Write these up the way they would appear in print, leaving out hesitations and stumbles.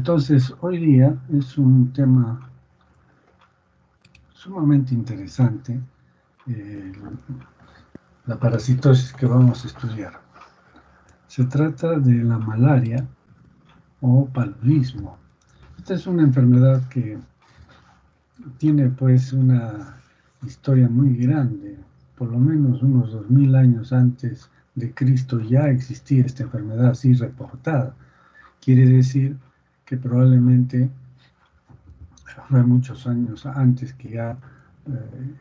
Entonces, hoy día es un tema sumamente interesante, eh, la parasitosis que vamos a estudiar. Se trata de la malaria o paludismo. Esta es una enfermedad que tiene pues una historia muy grande. Por lo menos unos 2000 años antes de Cristo ya existía esta enfermedad así reportada. Quiere decir que probablemente fue muchos años antes que ya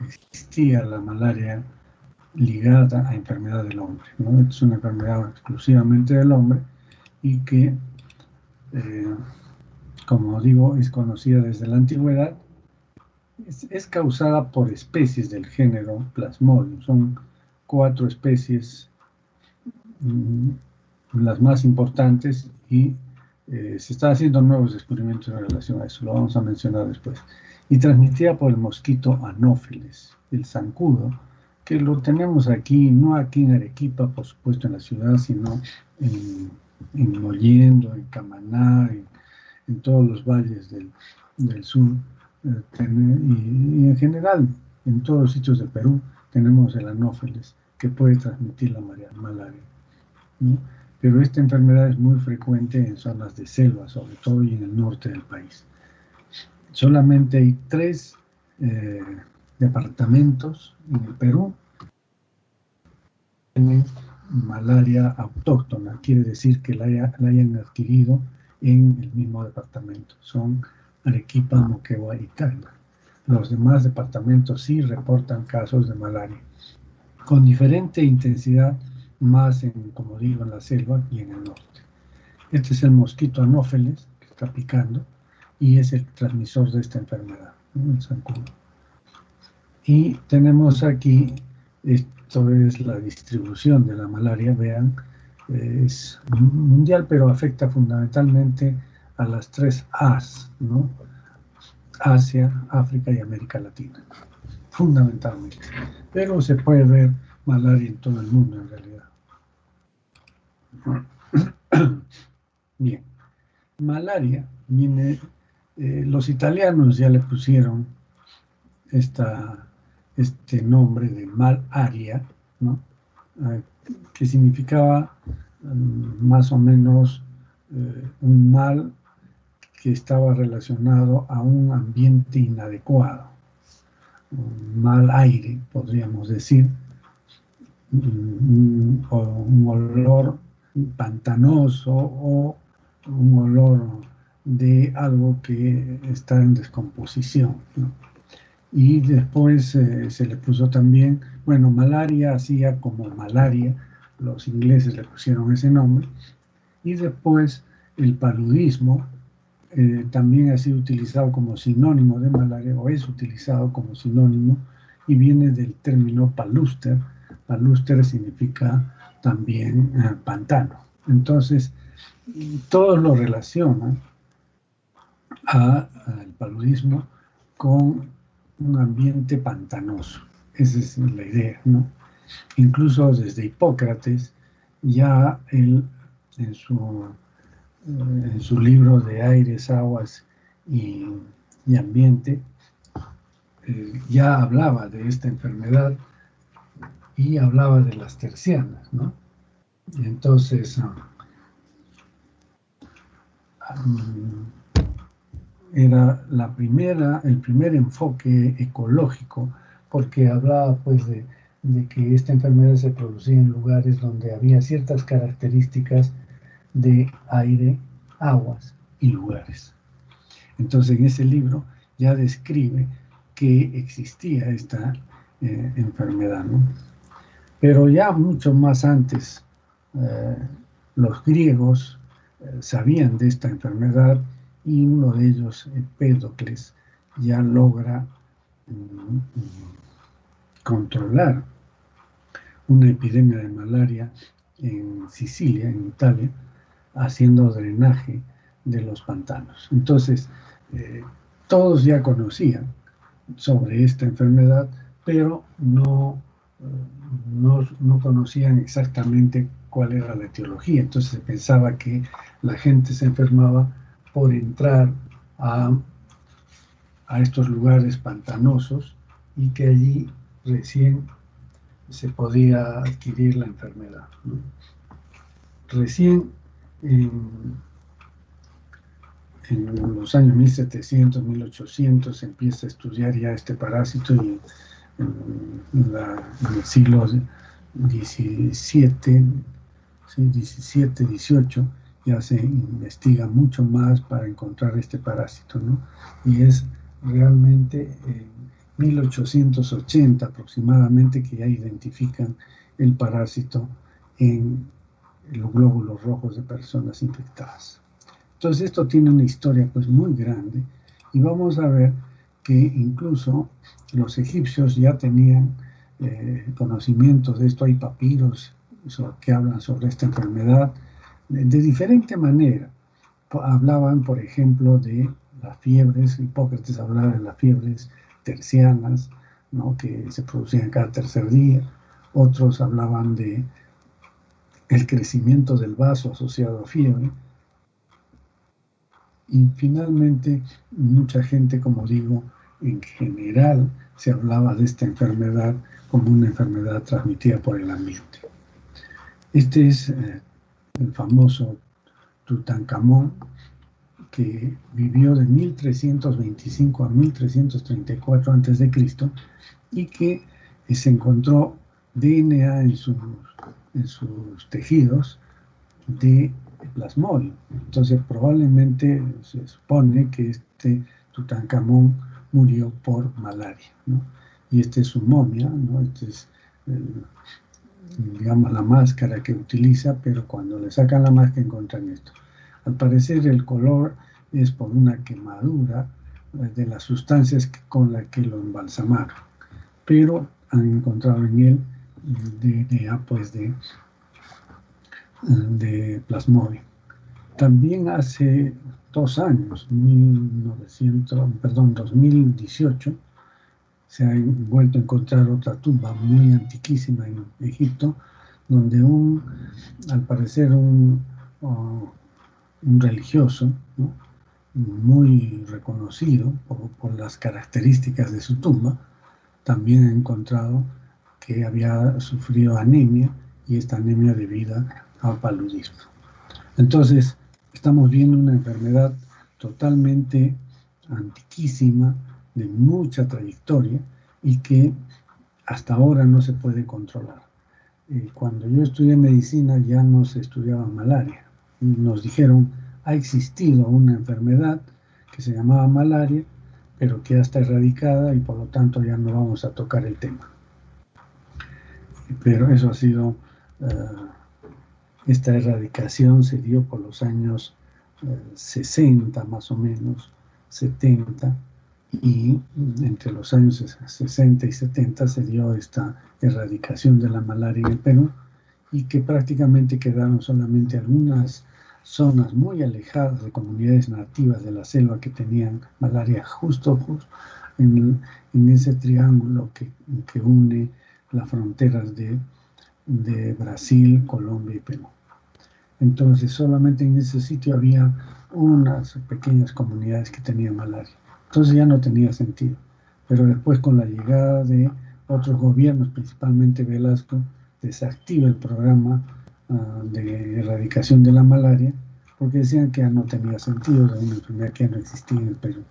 existía la malaria ligada a enfermedad del hombre, ¿no? Es una enfermedad exclusivamente del hombre y que, como digo, es conocida desde la antigüedad. Es causada por especies del género Plasmodium. Son 4 especies, las más importantes, y se están haciendo nuevos descubrimientos en relación a eso, lo vamos a mencionar después. Y transmitida por el mosquito Anófeles, el zancudo, que lo tenemos aquí, no aquí en Arequipa, por supuesto en la ciudad, sino en Mollendo, en Camaná, en todos los valles del sur, y en general en todos los sitios del Perú tenemos el Anófeles que puede transmitir la malaria, ¿no? Pero esta enfermedad es muy frecuente en zonas de selva, sobre todo y en el norte del país. Solamente hay 3 departamentos en el Perú que tienen malaria autóctona, quiere decir que la hayan adquirido en el mismo departamento. Son Arequipa, Moquegua y Tacna. Los demás departamentos sí reportan casos de malaria, con diferente intensidad, más como digo, en la selva y en el norte. Este es el mosquito Anófeles que está picando y es el transmisor de esta enfermedad, ¿no? El zancudo. Y tenemos aquí, esto es la distribución de la malaria, vean, es mundial, pero afecta fundamentalmente a las 3 A's, ¿no? Asia, África y América Latina, fundamentalmente. Pero se puede ver malaria en todo el mundo, en realidad. Bien, malaria viene, los italianos ya le pusieron este nombre de malaria, ¿no? Que significaba más o menos un mal que estaba relacionado a un ambiente inadecuado, un mal aire, podríamos decir, o un olor pantanoso o un olor de algo que está en descomposición, ¿no? Y después se le puso también, bueno, malaria hacía como malaria, los ingleses le pusieron ese nombre, y después el paludismo también ha sido utilizado como sinónimo de malaria, o es utilizado como sinónimo, y viene del término paluster. Paluster significa también pantano. Entonces, todos lo relacionan al paludismo con un ambiente pantanoso. Esa es la idea, ¿no? Incluso desde Hipócrates, ya él en su libro de Aires, Aguas y Ambiente, ya hablaba de esta enfermedad y hablaba de las tercianas, ¿no? Entonces, era el primer enfoque ecológico, porque hablaba pues de que esta enfermedad se producía en lugares donde había ciertas características de aire, aguas y lugares. Entonces en ese libro ya describe que existía esta enfermedad, ¿no? Pero ya mucho más antes los griegos sabían de esta enfermedad, y uno de ellos, Empédocles, ya logra controlar una epidemia de malaria en Sicilia, en Italia, haciendo drenaje de los pantanos. Entonces, todos ya conocían sobre esta enfermedad, pero no conocían exactamente cuál era la etiología. Entonces se pensaba que la gente se enfermaba por entrar a estos lugares pantanosos y que allí recién se podía adquirir la enfermedad, ¿no? Recién en los años 1700, 1800 se empieza a estudiar ya este parásito y en el siglo XVII, XVII, XVIII ya se investiga mucho más para encontrar este parásito, ¿no? Y es realmente en 1880 aproximadamente que ya identifican el parásito en los glóbulos rojos de personas infectadas. Entonces esto tiene una historia pues muy grande y vamos a ver que incluso los egipcios ya tenían conocimiento de esto. Hay papiros que hablan sobre esta enfermedad de diferente manera. Hablaban, por ejemplo, de las fiebres. Hipócrates hablaba de las fiebres tercianas, ¿no?, que se producían cada tercer día. Otros hablaban de el crecimiento del vaso asociado a fiebre. Y finalmente, mucha gente, como digo, en general se hablaba de esta enfermedad como una enfermedad transmitida por el ambiente. Este es el famoso Tutankamón, que vivió de 1325 a 1334 a.C. y que se encontró DNA en sus tejidos de Plasmodium. Entonces probablemente se supone que este Tutankamón murió por malaria, ¿no? Y esta es su momia, ¿no? Este es digamos la máscara que utiliza, pero cuando le sacan la máscara encuentran esto. Al parecer el color es por una quemadura de las sustancias con las que lo embalsamaron, pero han encontrado en él DNA pues de Plasmodium. También hace 2 años, 2018, se ha vuelto a encontrar otra tumba muy antiquísima en Egipto, donde al parecer un religioso, ¿no?, muy reconocido por las características de su tumba, también ha encontrado que había sufrido anemia, y esta anemia debida a paludismo. Entonces, estamos viendo una enfermedad totalmente antiquísima, de mucha trayectoria, y que hasta ahora no se puede controlar. Cuando yo estudié medicina ya no se estudiaba malaria. Nos dijeron, ha existido una enfermedad que se llamaba malaria, pero que ya está erradicada y por lo tanto ya no vamos a tocar el tema. Pero eso ha sido, esta erradicación se dio por los años 60 más o menos, 70, y entre los años 60 y 70 se dio esta erradicación de la malaria en el Perú, y que prácticamente quedaron solamente algunas zonas muy alejadas de comunidades nativas de la selva que tenían malaria justo en ese triángulo que une las fronteras de Brasil, Colombia y Perú. Entonces solamente en ese sitio había unas pequeñas comunidades que tenían malaria. Entonces ya no tenía sentido. Pero después, con la llegada de otros gobiernos, principalmente Velasco, desactiva el programa de erradicación de la malaria, porque decían que ya no tenía sentido, de una enfermedad que ya no existía en el Perú.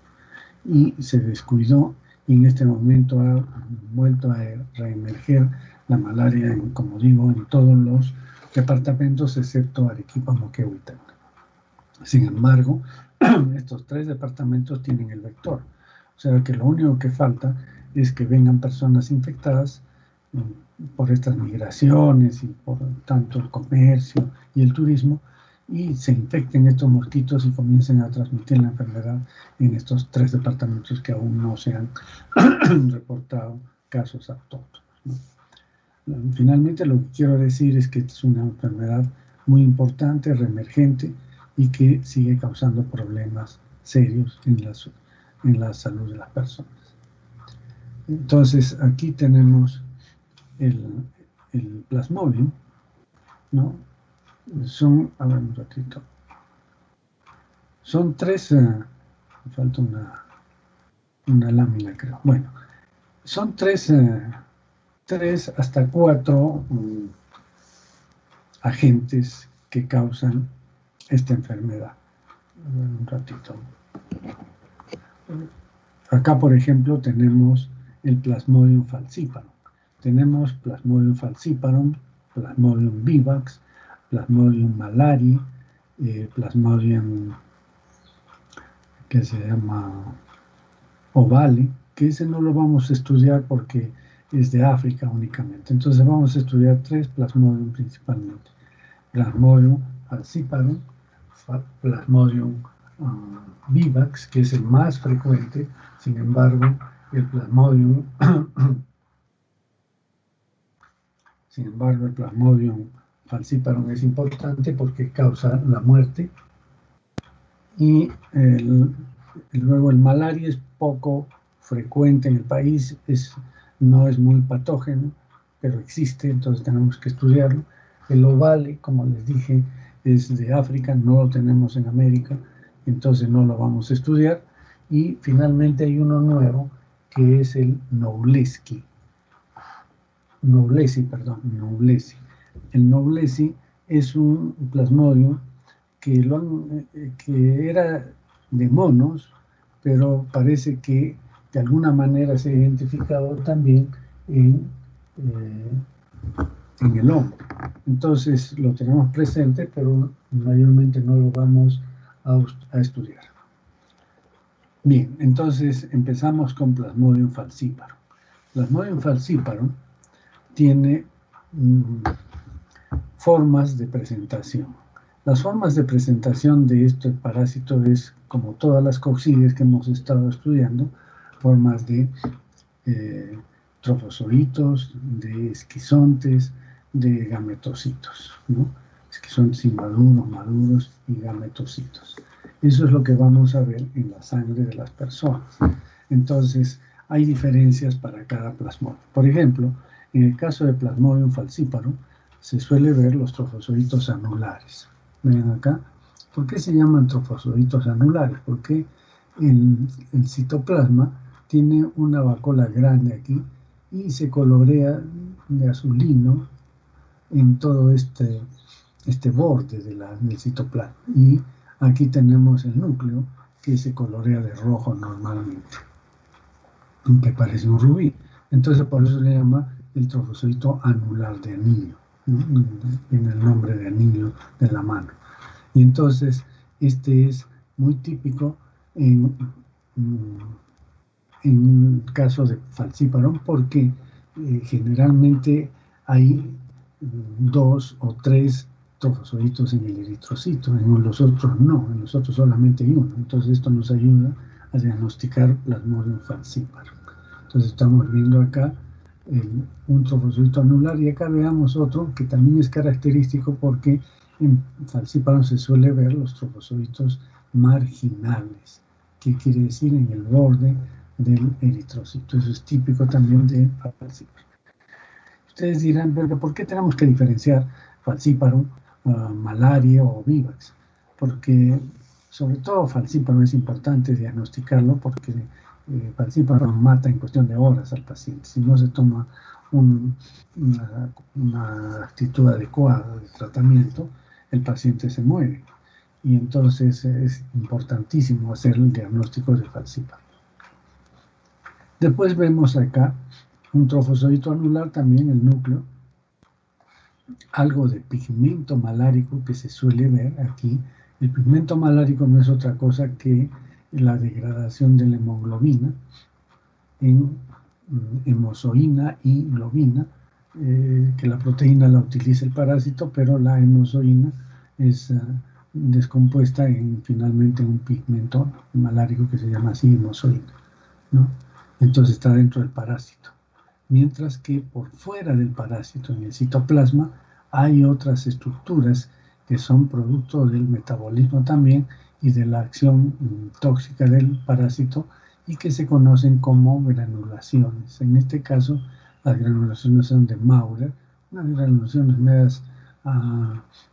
Y se descuidó, y en este momento ha vuelto a reemerger la malaria, como digo, en todos los departamentos excepto Arequipa, Moquegua y Tacna. Sin embargo, estos 3 departamentos tienen el vector. O sea que lo único que falta es que vengan personas infectadas por estas migraciones y por tanto el comercio y el turismo, y se infecten estos mosquitos y comiencen a transmitir la enfermedad en estos 3 departamentos que aún no se han reportado casos autóctonos, ¿no? Finalmente, lo que quiero decir es que es una enfermedad muy importante, reemergente, y que sigue causando problemas serios en la salud de las personas. Entonces, aquí tenemos el Plasmodium, ¿no? A ver un ratito. Son tres, me falta una lámina, creo. Bueno, son tres hasta cuatro agentes que causan esta enfermedad. Un ratito. Acá, por ejemplo, tenemos el Plasmodium falciparum. Tenemos Plasmodium falciparum, Plasmodium vivax, Plasmodium malari, Plasmodium que se llama ovale, que ese no lo vamos a estudiar porque es de África únicamente. Entonces vamos a estudiar tres Plasmodium principalmente. Plasmodium falciparum, Plasmodium vivax, que es el más frecuente. Sin embargo, el Plasmodium falciparum es importante porque causa la muerte. Y luego el malaria es poco frecuente en el país, no es muy patógeno, pero existe, entonces tenemos que estudiarlo. El ovale, como les dije, es de África, no lo tenemos en América, entonces no lo vamos a estudiar. Y finalmente hay uno nuevo, que es el Knowlesi. El Knowlesi es un plasmodium que era de monos, pero parece que de alguna manera se ha identificado también en el hombre. Entonces lo tenemos presente, pero mayormente no lo vamos a estudiar. Bien, entonces empezamos con Plasmodium falciparum. Plasmodium falciparum tiene formas de presentación. Las formas de presentación de este parásito es, como todas las coccidias que hemos estado estudiando, formas de trofozoitos, de esquizontes, de gametocitos, ¿no? Esquizontes inmaduros, maduros y gametocitos. Eso es lo que vamos a ver en la sangre de las personas. Entonces, hay diferencias para cada plasmodium. Por ejemplo, en el caso de Plasmodium falciparum, se suele ver los trofozoitos anulares. Ven acá. ¿Por qué se llaman trofozoitos anulares? Porque el citoplasma tiene una vacuola grande aquí y se colorea de azulino en todo este borde del citoplasma. Y aquí tenemos el núcleo que se colorea de rojo normalmente, que parece un rubí. Entonces por eso le llama el trofozoito anular de anillo, ¿no? En el nombre de anillo de la mano. Y entonces este es muy típico en caso de falciparum porque generalmente hay 2 o 3 trofozoitos en el eritrocito, en los otros no, en los otros solamente hay uno. Entonces esto nos ayuda a diagnosticar Plasmodium falciparum. Entonces estamos viendo acá un trofozoito anular y acá veamos otro que también es característico porque en falciparum se suele ver los trofozoitos marginales, que quiere decir en el borde del eritrocito. Eso es típico también de falciparum. Ustedes dirán, pero ¿por qué tenemos que diferenciar falciparum, malaria o vivax? Porque sobre todo falciparum es importante diagnosticarlo porque falciparum mata en cuestión de horas al paciente. Si no se toma una actitud adecuada de tratamiento, el paciente se muere. Y entonces es importantísimo hacer el diagnóstico de falciparum. Después vemos acá un trofozoito anular, también el núcleo, algo de pigmento malárico que se suele ver aquí. El pigmento malárico no es otra cosa que la degradación de la hemoglobina en hemozoína y globina, que la proteína la utiliza el parásito, pero la hemozoína es descompuesta finalmente en un pigmento malárico que se llama así hemozoína, ¿no? Entonces está dentro del parásito. Mientras que por fuera del parásito, en el citoplasma, hay otras estructuras que son producto del metabolismo también y de la acción tóxica del parásito y que se conocen como granulaciones. En este caso, las granulaciones son de Maurer, unas granulaciones medias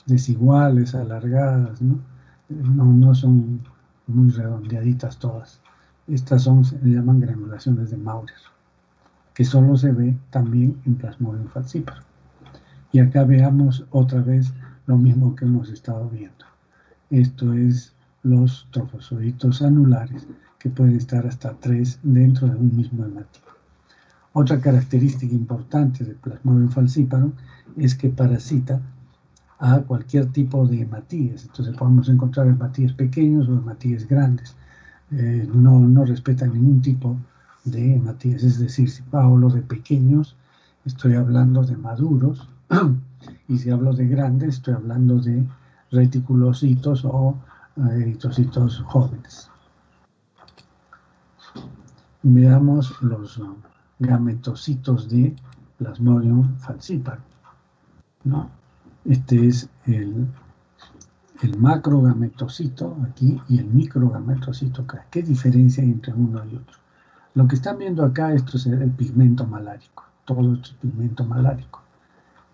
desiguales, alargadas, ¿no? No son muy redondeaditas todas. Estas se llaman granulaciones de Maurer, que solo se ve también en Plasmodium falciparum. Y acá veamos otra vez lo mismo que hemos estado viendo. Esto es los trofozoitos anulares, que pueden estar hasta 3 dentro de un mismo hematí. Otra característica importante del Plasmodium falciparum es que parasita a cualquier tipo de hematíes. Entonces podemos encontrar hematíes pequeños o hematíes grandes. No respetan ningún tipo de hematíes. Es decir, si hablo de pequeños, estoy hablando de maduros. Y si hablo de grandes, estoy hablando de reticulocitos o eritrocitos jóvenes. Veamos los gametocitos de Plasmodium falciparum, ¿no? Este es el macrogametocito aquí y el microgametocito acá. ¿Qué diferencia hay entre uno y otro? Lo que están viendo acá, esto es el pigmento malárico. Todo esto es pigmento malárico.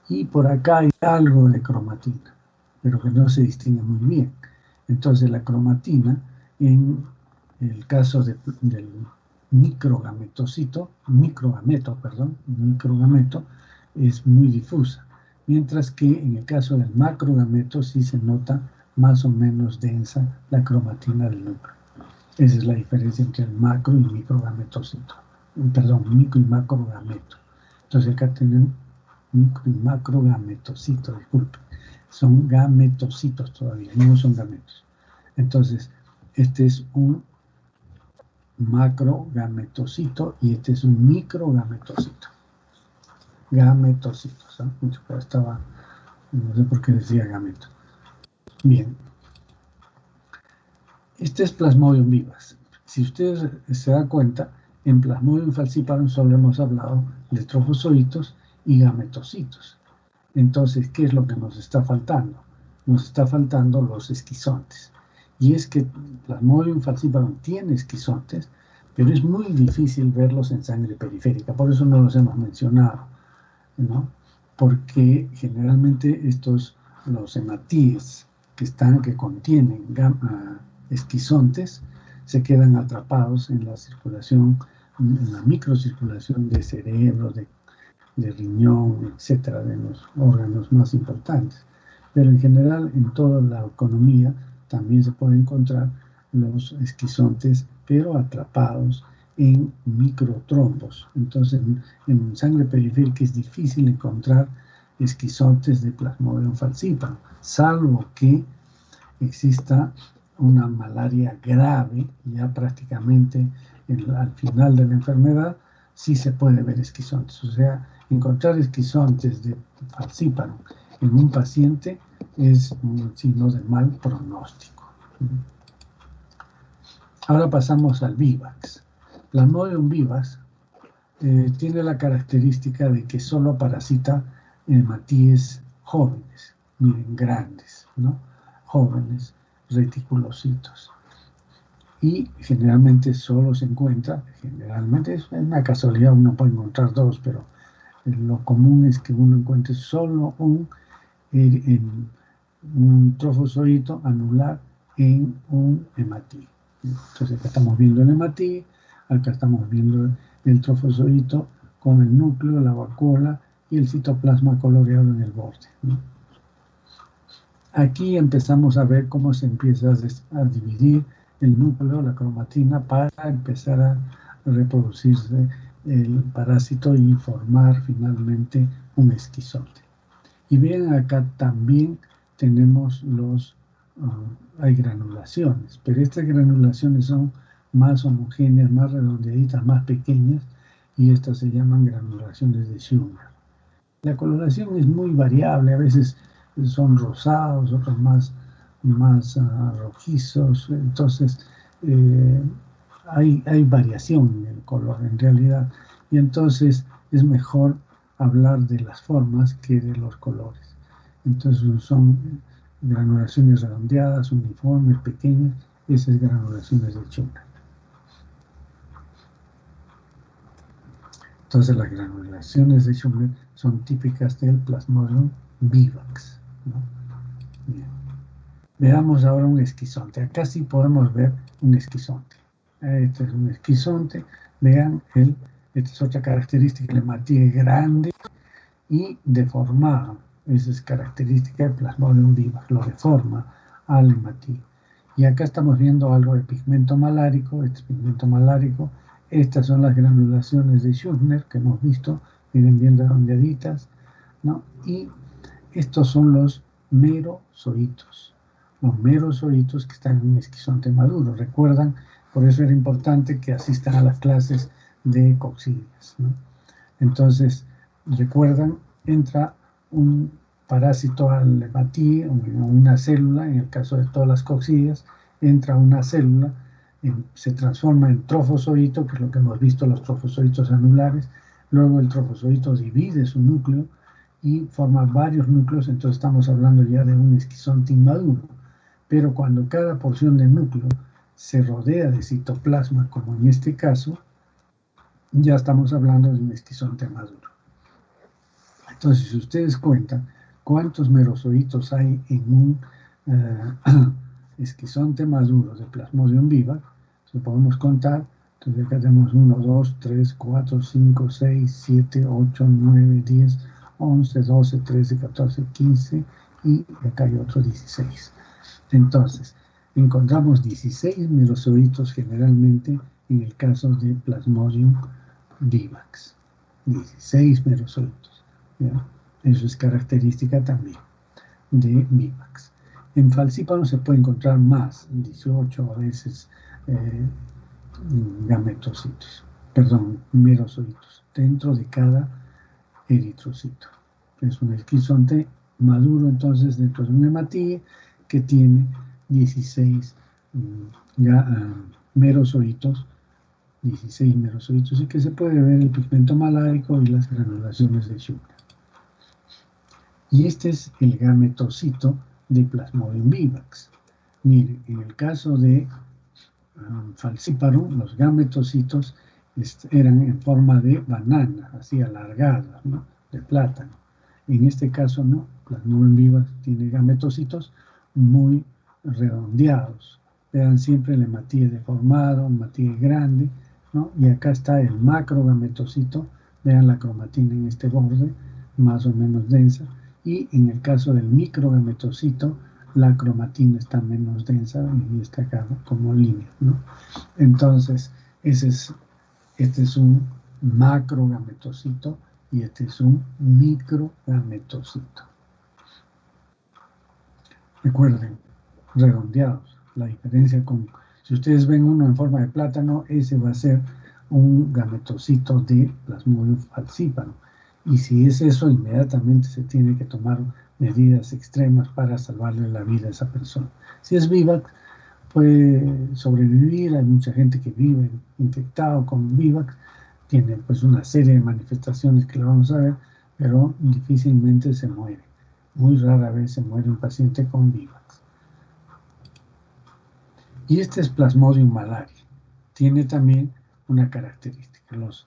Y por acá hay algo de cromatina, pero que no se distingue muy bien. Entonces la cromatina, en el caso del microgameto, es muy difusa, mientras que en el caso del macrogameto sí se nota más o menos densa la cromatina del núcleo. Esa es la diferencia entre el macro y microgametocito. Micro y macrogameto. Entonces acá tenemos micro y macrogametocito, disculpen. Son gametocitos todavía, no son gametos. Entonces, este es un macrogametocito y este es un microgametocito. Gametocitos, ¿eh? Estaba, no sé por qué decía gameto. Bien. Este es Plasmodium vivax. Si ustedes se dan cuenta, en Plasmodium falciparum solo hemos hablado de trofozoitos y gametocitos. Entonces, ¿qué es lo que nos está faltando? Nos está faltando los esquizontes. Y es que Plasmodium falciparum tiene esquizontes, pero es muy difícil verlos en sangre periférica. Por eso no los hemos mencionado, ¿no? Porque generalmente los hematíes que contienen esquizontes se quedan atrapados en la circulación, en la microcirculación de cerebro, de riñón, etcétera, de los órganos más importantes. Pero en general, en toda la economía también se puede encontrar los esquizontes, pero atrapados en microtrombos. Entonces, en sangre periférica es difícil encontrar esquizontes de Plasmodium falciparum, salvo que exista una malaria grave, ya prácticamente al final de la enfermedad, sí se puede ver esquizontes. O sea, encontrar esquizontes de falciparum en un paciente es un signo de mal pronóstico. Ahora pasamos al vivax. Plasmodium vivax tiene la característica de que solo parasita hematíes jóvenes, miren, grandes, ¿no? Jóvenes, reticulocitos. Y generalmente solo se encuentra, generalmente es una casualidad, uno puede encontrar dos, pero lo común es que uno encuentre solo un trofozoito anular en un hematí. Entonces acá estamos viendo el hematí, acá estamos viendo el trofozoito con el núcleo, la vacuola y el citoplasma coloreado en el borde, ¿no? Aquí empezamos a ver cómo se empieza a dividir el núcleo, la cromatina, para empezar a reproducirse el parásito y formar finalmente un esquizonte. Y bien, acá también tenemos hay granulaciones, pero estas granulaciones son más homogéneas, más redondeaditas, más pequeñas, y estas se llaman granulaciones de Schumer. La coloración es muy variable, a veces son rosados, otros más rojizos, entonces hay variación en el color en realidad, y entonces es mejor hablar de las formas que de los colores. Entonces son granulaciones redondeadas, uniformes, pequeñas, esas granulaciones de Schumer. Entonces las granulaciones de Schumer son típicas del Plasmodium vivax, ¿no? Bien. Veamos ahora un esquizonte. Acá sí podemos ver un esquizonte. Este es un esquizonte. Vean, esta es otra característica, la hematía es grande y deformado. Esa es característica del Plasmodium vivax, lo deforma al hematía. Y acá estamos viendo algo de pigmento malárico. Este es pigmento malárico. Estas son las granulaciones de Schussner que hemos visto, vienen bien redondeaditas, ¿no? Y estos son los merozoitos. Los merozoitos que están en un esquizonte maduro. Recuerdan, por eso era importante que asistan a las clases de coccidias, ¿no? Entonces, recuerdan, entra un parásito al hematí, una célula, en el caso de todas las coccidias, entra una célula, se transforma en trofozoito, que es lo que hemos visto, los trofozoitos anulares, luego el trofozoito divide su núcleo y forma varios núcleos, entonces estamos hablando ya de un esquizonte inmaduro. Pero cuando cada porción de núcleo se rodea de citoplasma, como en este caso, ya estamos hablando de un esquizonte maduro. Entonces, si ustedes cuentan cuántos merozoitos hay en un esquizonte maduro de Plasmodium vivax, lo podemos contar. Entonces acá tenemos 1, 2, 3, 4, 5, 6, 7, 8, 9, 10, 11, 12, 13, 14, 15 y acá hay otro 16. Entonces, encontramos 16 merozoitos generalmente en el caso de Plasmodium vivax. 16 merozoitos. ¿Ya? Eso es característica también de vivax. En falcípano se puede encontrar más, 18 a veces gametocitos, perdón, merozoitos, dentro de cada eritrocito. Es un esquizonte maduro, entonces, dentro de un hematíe que tiene 16 merozoitos, 16 merozoitos, y que se puede ver el pigmento malárico y las granulaciones de Schussner. Y este es el gametocito de Plasmodium vivax. Miren, en el caso de Falciparum, los gametocitos eran en forma de banana, así alargadas, ¿no? De plátano. En este caso no, Plasmodium vivax tiene gametocitos muy redondeados. Vean siempre el hematíe deformado, el hematíe grande, ¿no? Y acá está el macrogametocito. Vean la cromatina en este borde, más o menos densa. Y en el caso del microgametocito, la cromatina está menos densa y está acá como línea, ¿no? Entonces, este es un macrogametocito y este es un microgametocito. Recuerden, redondeados. La diferencia con, si ustedes ven uno en forma de plátano, ese va a ser un gametocito de Plasmodium falciparum. Y si es eso, inmediatamente se tiene que tomar medidas extremas para salvarle la vida a esa persona. Si es vivax, puede sobrevivir. Hay mucha gente que vive infectado con vivax, tiene pues una serie de manifestaciones que lo vamos a ver, pero difícilmente se muere. Muy rara vez se muere un paciente con vivax. Y este es Plasmodium malariae. Tiene también una característica. Los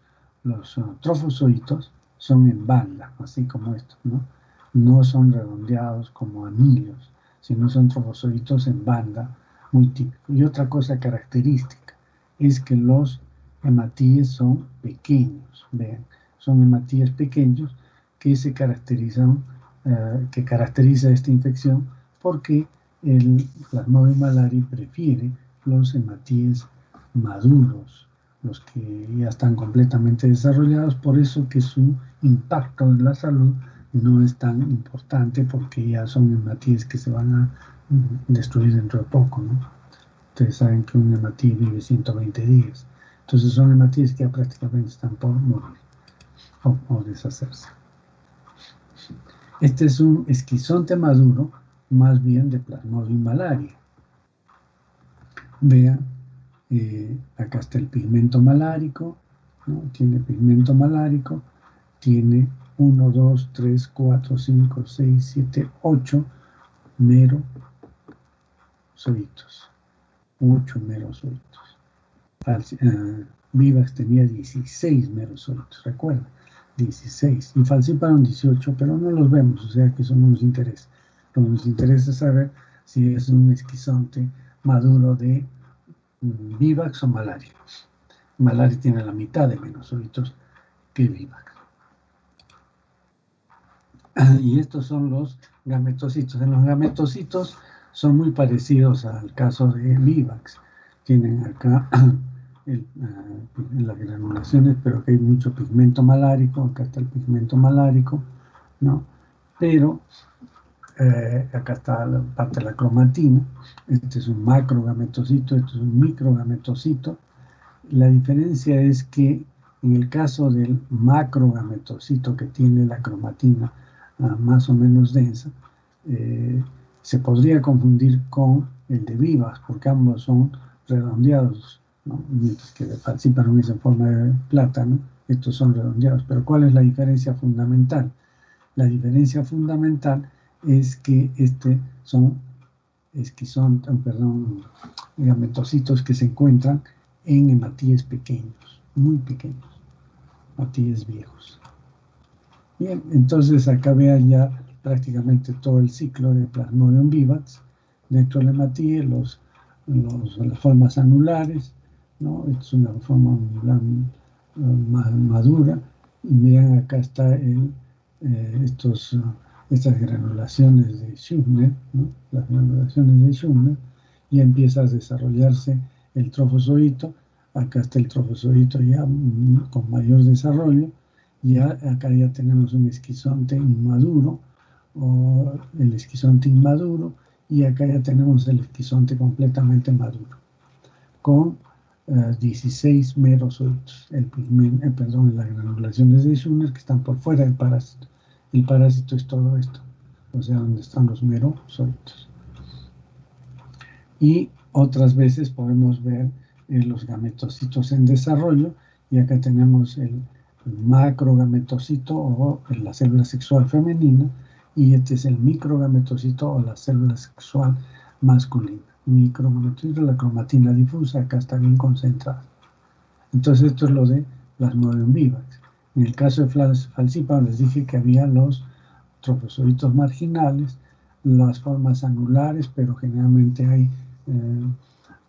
trofozoitos son en banda, así como estos, ¿no? No son redondeados como anillos, sino son trofozoitos en banda, muy típico. Y otra cosa característica es que los hematíes son pequeños, vean, son hematíes pequeños que se caracterizan, que caracteriza esta infección porque el Plasmodium malariae prefiere los hematíes maduros, los que ya están completamente desarrollados, por eso que su impacto en la salud no es tan importante porque ya son hematíes que se van a destruir dentro de poco, ¿no? Ustedes saben que un hematíe vive 120 días, entonces son hematíes que ya prácticamente están por morir o deshacerse. Este es un esquizonte maduro, más bien de Plasmodium malariae. Vean, acá está el pigmento malárico, ¿no? Tiene pigmento malárico, tiene 1, 2, 3, 4, 5, 6, 7, 8 merozoitos. 8 merozoitos. Vivax tenía 16 merozoitos, recuerda, 16. Y Falciparum 18, pero no los vemos, o sea que eso no nos interesa. Lo que nos interesa es saber si es un esquizonte maduro de vivax o malaria. Malaria tiene la mitad de menosolitos que vivax. Y estos son los gametocitos. En los gametocitos son muy parecidos al caso de vivax. Tienen acá las granulaciones, pero que hay mucho pigmento malárico. Acá está el pigmento malárico, ¿no? Pero acá está la parte de la cromatina. Este es un macrogametocito, este es un microgametocito. La diferencia es que en el caso del macrogametocito, que tiene la cromatina más o menos densa, se podría confundir con el de vivax, porque ambos son redondeados, ¿no? Mientras que el falciparum es en forma de plátano, estos son redondeados. Pero ¿cuál es la diferencia fundamental? La diferencia fundamental es que son gametocitos que se encuentran en hematíes pequeños, muy pequeños, hematíes viejos. Bien, entonces acá vean ya prácticamente todo el ciclo de Plasmodium vivax. Dentro del hematíe, las formas anulares, ¿no? Esta es una forma anular madura. Y vean, acá está estas granulaciones de Schumner, ¿no? Las granulaciones de Schumner, y empieza a desarrollarse el trofozoito. Acá está el trofozoito ya con mayor desarrollo. Ya acá ya tenemos un esquizonte inmaduro, o el esquizonte inmaduro, y acá ya tenemos el esquizonte completamente maduro, con 16 merozoitos, las granulaciones de Schumner que están por fuera del parásito. El parásito es todo esto, o sea, donde están los merozoitos. Y otras veces podemos ver los gametocitos en desarrollo, y acá tenemos el macrogametocito o la célula sexual femenina, y este es el microgametocito o la célula sexual masculina. Microgametocito, la cromatina difusa, acá está bien concentrada. Entonces esto es lo de Plasmodium vivax. En el caso de falciparum les dije que había los trofozoitos marginales, las formas anulares, pero generalmente hay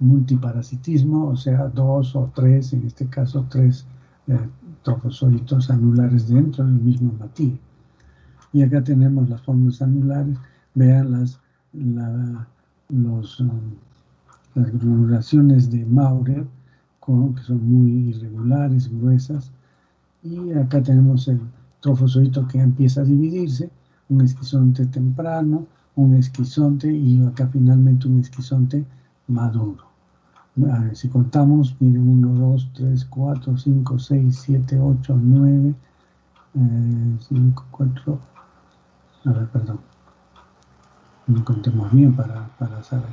multiparasitismo, o sea, 2 o 3, en este caso 3 trofozoitos anulares dentro del mismo hematíe. Y acá tenemos las formas anulares. Vean las granulaciones de Maurer, que son muy irregulares, gruesas. Y acá tenemos el trofozoito que empieza a dividirse, un esquizonte temprano, un esquizonte, y acá finalmente un esquizonte maduro. A ver, si contamos, miren, 1, 2, 3, 4, 5, 6, 7, 8, 9, 5, 4, a ver, perdón, no contemos bien para saber.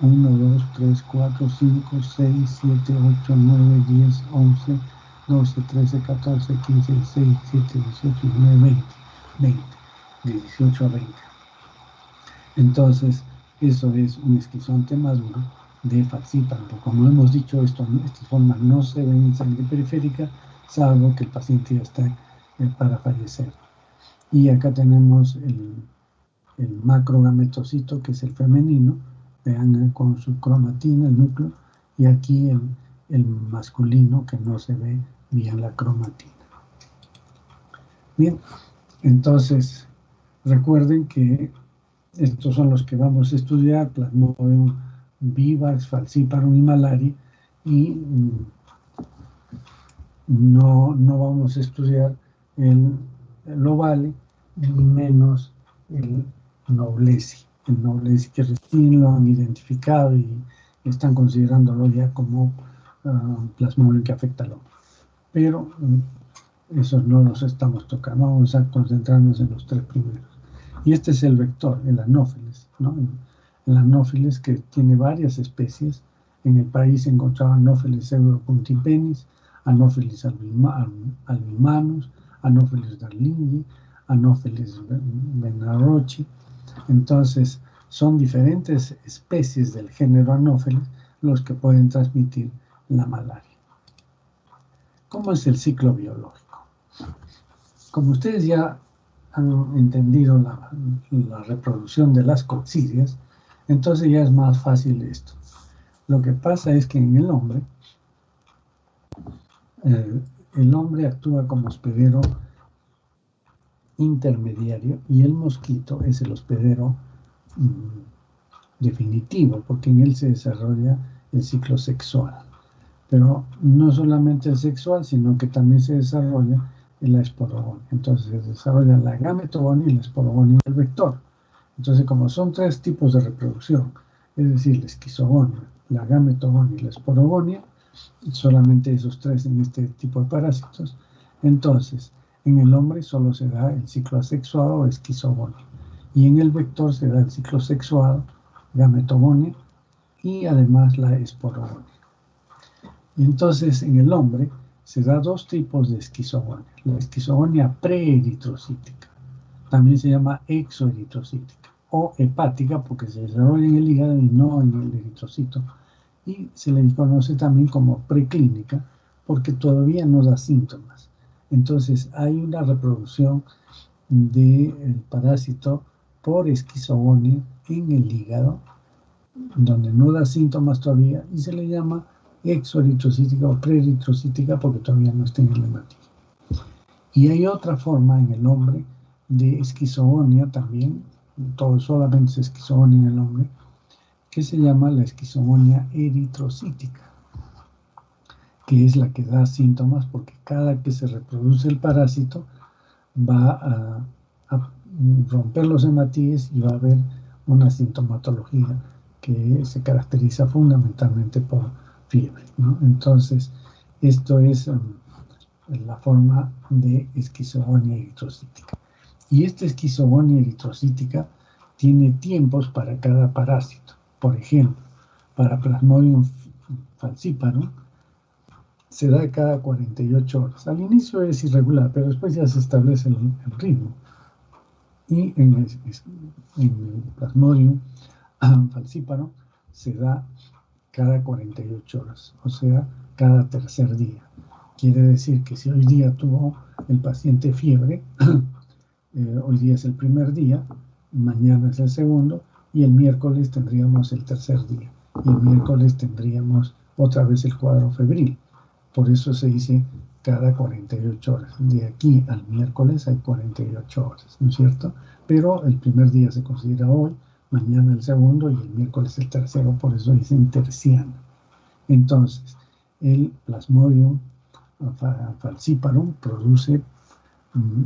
1, 2, 3, 4, 5, 6, 7, 8, 9, 10, 11, 12, 13, 14, 15, 16, 17, 18, 19, 20, de 18 a 20. Entonces, eso es un esquizonte maduro de falciparum. Como hemos dicho, estas formas no se ven en sangre periférica, salvo que el paciente ya está para fallecer. Y acá tenemos el macrogametocito, que es el femenino, vean, con su cromatina, el núcleo, y aquí el masculino, que no se ve bien la cromatina. Bien, entonces recuerden que estos son los que vamos a estudiar: Plasmodium vivax, falciparum y malaria, y no vamos a estudiar el ovale, ni menos el noblesi. El noblesi, que recién lo han identificado y están considerándolo ya como plasmodium que afecta al hombre. Pero esos no los estamos tocando, vamos a concentrarnos en los 3 primeros. Y este es el vector, el Anopheles, ¿no? El Anopheles, que tiene varias especies. En el país se encontraba Anopheles pseudopuntipenis, Anopheles albimanus, Anopheles darlingi, Anopheles benarrochi. Entonces, son diferentes especies del género Anopheles los que pueden transmitir la malaria. ¿Cómo es el ciclo biológico? Como ustedes ya han entendido la reproducción de las coccidias, Entonces ya es más fácil esto. Lo que pasa es que en el hombre actúa como hospedero intermediario y el mosquito es el hospedero definitivo, porque en él se desarrolla el ciclo sexual. Pero no solamente el sexual, sino que también se desarrolla en la esporogonia. Entonces se desarrolla la gametogonia y la esporogonia del vector. Entonces, como son tres tipos de reproducción, es decir, la esquizogonia, la gametogonia y la esporogonia, solamente esos tres en este tipo de parásitos, entonces en el hombre solo se da el ciclo asexuado o esquizogonia, y en el vector se da el ciclo sexuado, gametogonia, y además la esporogonia. Y entonces en el hombre se da dos tipos de esquizogonia. La esquizogonia preeritrocítica, también se llama exoeritrocítica, o hepática porque se desarrolla en el hígado y no en el eritrocito. Y se le conoce también como preclínica porque todavía no da síntomas. Entonces hay una reproducción del parásito por esquizogonia en el hígado, donde no da síntomas todavía, y se le llama exoeritrocítica o preeritrocítica porque todavía no está en el hematismo. Y hay otra forma en el hombre de esquizogonia también, solamente es esquizogonia en el hombre, que se llama la esquizogonia eritrocítica, que es la que da síntomas porque cada que se reproduce el parásito va a romper los hematíes y va a haber una sintomatología que se caracteriza fundamentalmente por fiebre, ¿no? Entonces, esto es la forma de esquizogonia eritrocítica. Y esta esquizogonia eritrocítica tiene tiempos para cada parásito. Por ejemplo, para Plasmodium falciparum se da cada 48 horas. Al inicio es irregular, pero después ya se establece el ritmo. Y en el Plasmodium falciparum se da cada 48 horas, o sea, cada tercer día. Quiere decir que si hoy día tuvo el paciente fiebre, hoy día es el primer día, mañana es el segundo, y el miércoles tendríamos el tercer día. Y el miércoles tendríamos otra vez el cuadro febril. Por eso se dice cada 48 horas. De aquí al miércoles hay 48 horas, ¿no es cierto? Pero el primer día se considera hoy, mañana el segundo y el miércoles el tercero, por eso dicen terciana. Entonces, el Plasmodium falciparum produce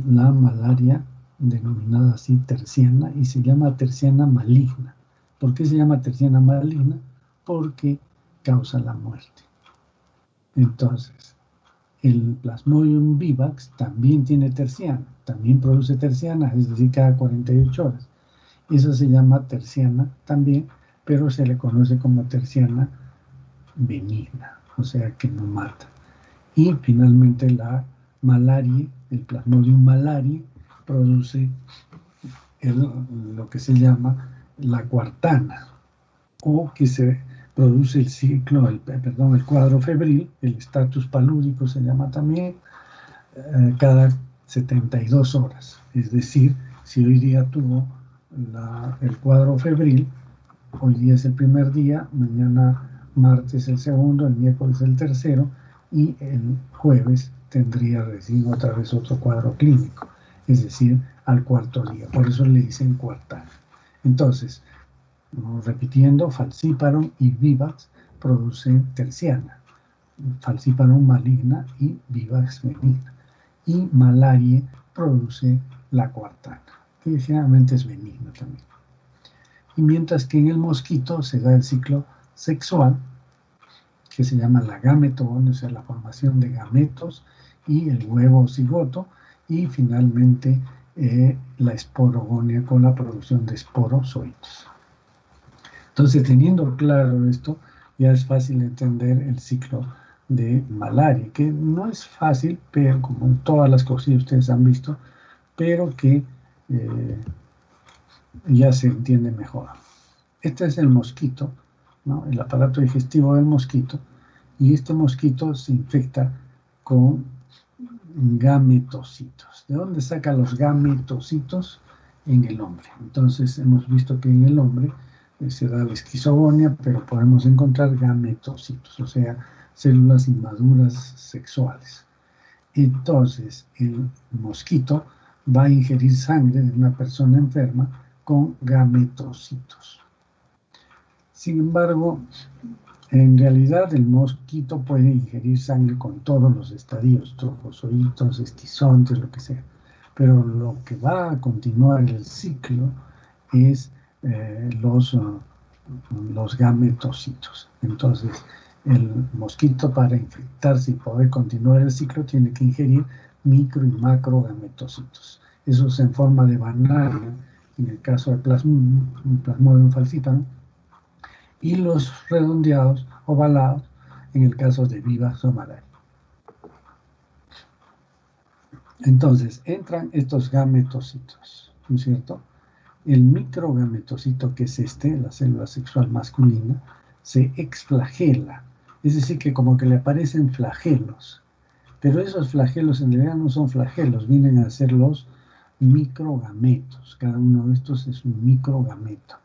la malaria denominada así terciana y se llama terciana maligna. ¿Por qué se llama terciana maligna? Porque causa la muerte. Entonces, el Plasmodium vivax también tiene terciana, también produce terciana, es decir, cada 48 horas. Eso se llama terciana también, pero se le conoce como terciana benigna, o sea que no mata. Y finalmente la malaria, el Plasmodium malariae, produce lo que se llama la cuartana, o que se produce el ciclo, el cuadro febril, el estatus palúdico se llama también, cada 72 horas. Es decir, si hoy día tuvo el cuadro febril, hoy día es el primer día, mañana martes el segundo, el miércoles el tercero, y el jueves tendría recién otra vez otro cuadro clínico, es decir, al cuarto día. Por eso le dicen cuartana. Entonces, repitiendo, falciparum y vivax producen terciana, falciparum maligna y vivax benigna. Y malaria produce la cuartana, que generalmente es benigna también. Y mientras que en el mosquito se da el ciclo sexual, que se llama la gametogonia, o sea, la formación de gametos y el huevo cigoto, y finalmente la esporogonia con la producción de esporozoitos. Entonces, teniendo claro esto, ya es fácil entender el ciclo de malaria, que no es fácil, pero como en todas las cosillas ustedes han visto, pero que ya se entiende mejor. Este es el mosquito, ¿no? El aparato digestivo del mosquito, y este mosquito se infecta con gametocitos. ¿De dónde saca los gametocitos? En el hombre. Entonces hemos visto que en el hombre se da la esquizogonia, pero podemos encontrar gametocitos, o sea, células inmaduras sexuales. Entonces, el mosquito va a ingerir sangre de una persona enferma con gametocitos. Sin embargo, en realidad el mosquito puede ingerir sangre con todos los estadios, trofozoitos, esquizontes, lo que sea. Pero lo que va a continuar el ciclo es los gametocitos. Entonces, el mosquito, para infectarse y poder continuar el ciclo, tiene que ingerir micro y macro gametocitos. Eso es en forma de banaria, en el caso de Plasmodium falciparum, y los redondeados, ovalados, en el caso de Vivax somalaria. Entonces, entran estos gametocitos, ¿no es cierto? El microgametocito, que es la célula sexual masculina, se exflagela, es decir, que como que le aparecen flagelos, pero esos flagelos en realidad no son flagelos, vienen a ser los microgametos. Cada uno de estos es un microgameto.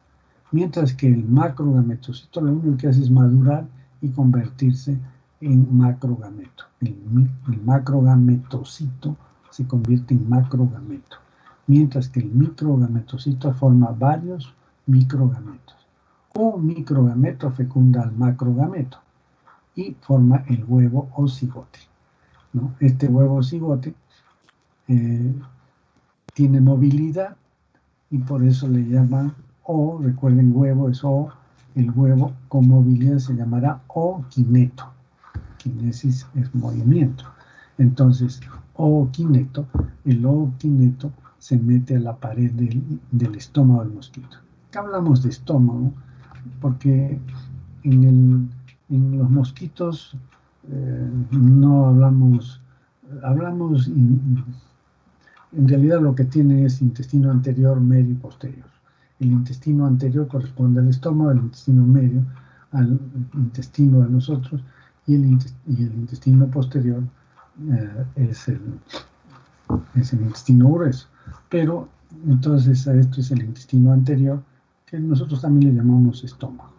Mientras que el macrogametocito lo único que hace es madurar y convertirse en macrogameto. El macrogametocito se convierte en macrogameto, mientras que el microgametocito forma varios microgametos. Un microgameto fecunda al macrogameto y forma el huevo o cigote, ¿no? Este huevo o cigote tiene movilidad y por eso le llaman recuerden, huevo es el huevo con movilidad se llamará ookineto. Kinesis es movimiento. Entonces, ookineto, el ookineto se mete a la pared del estómago del mosquito. Acá hablamos de estómago porque en los mosquitos no hablamos en realidad lo que tiene es intestino anterior, medio y posterior. El intestino anterior corresponde al estómago, el intestino medio al intestino de nosotros y el intestino posterior es el intestino grueso. Pero entonces a esto es el intestino anterior, que nosotros también le llamamos estómago.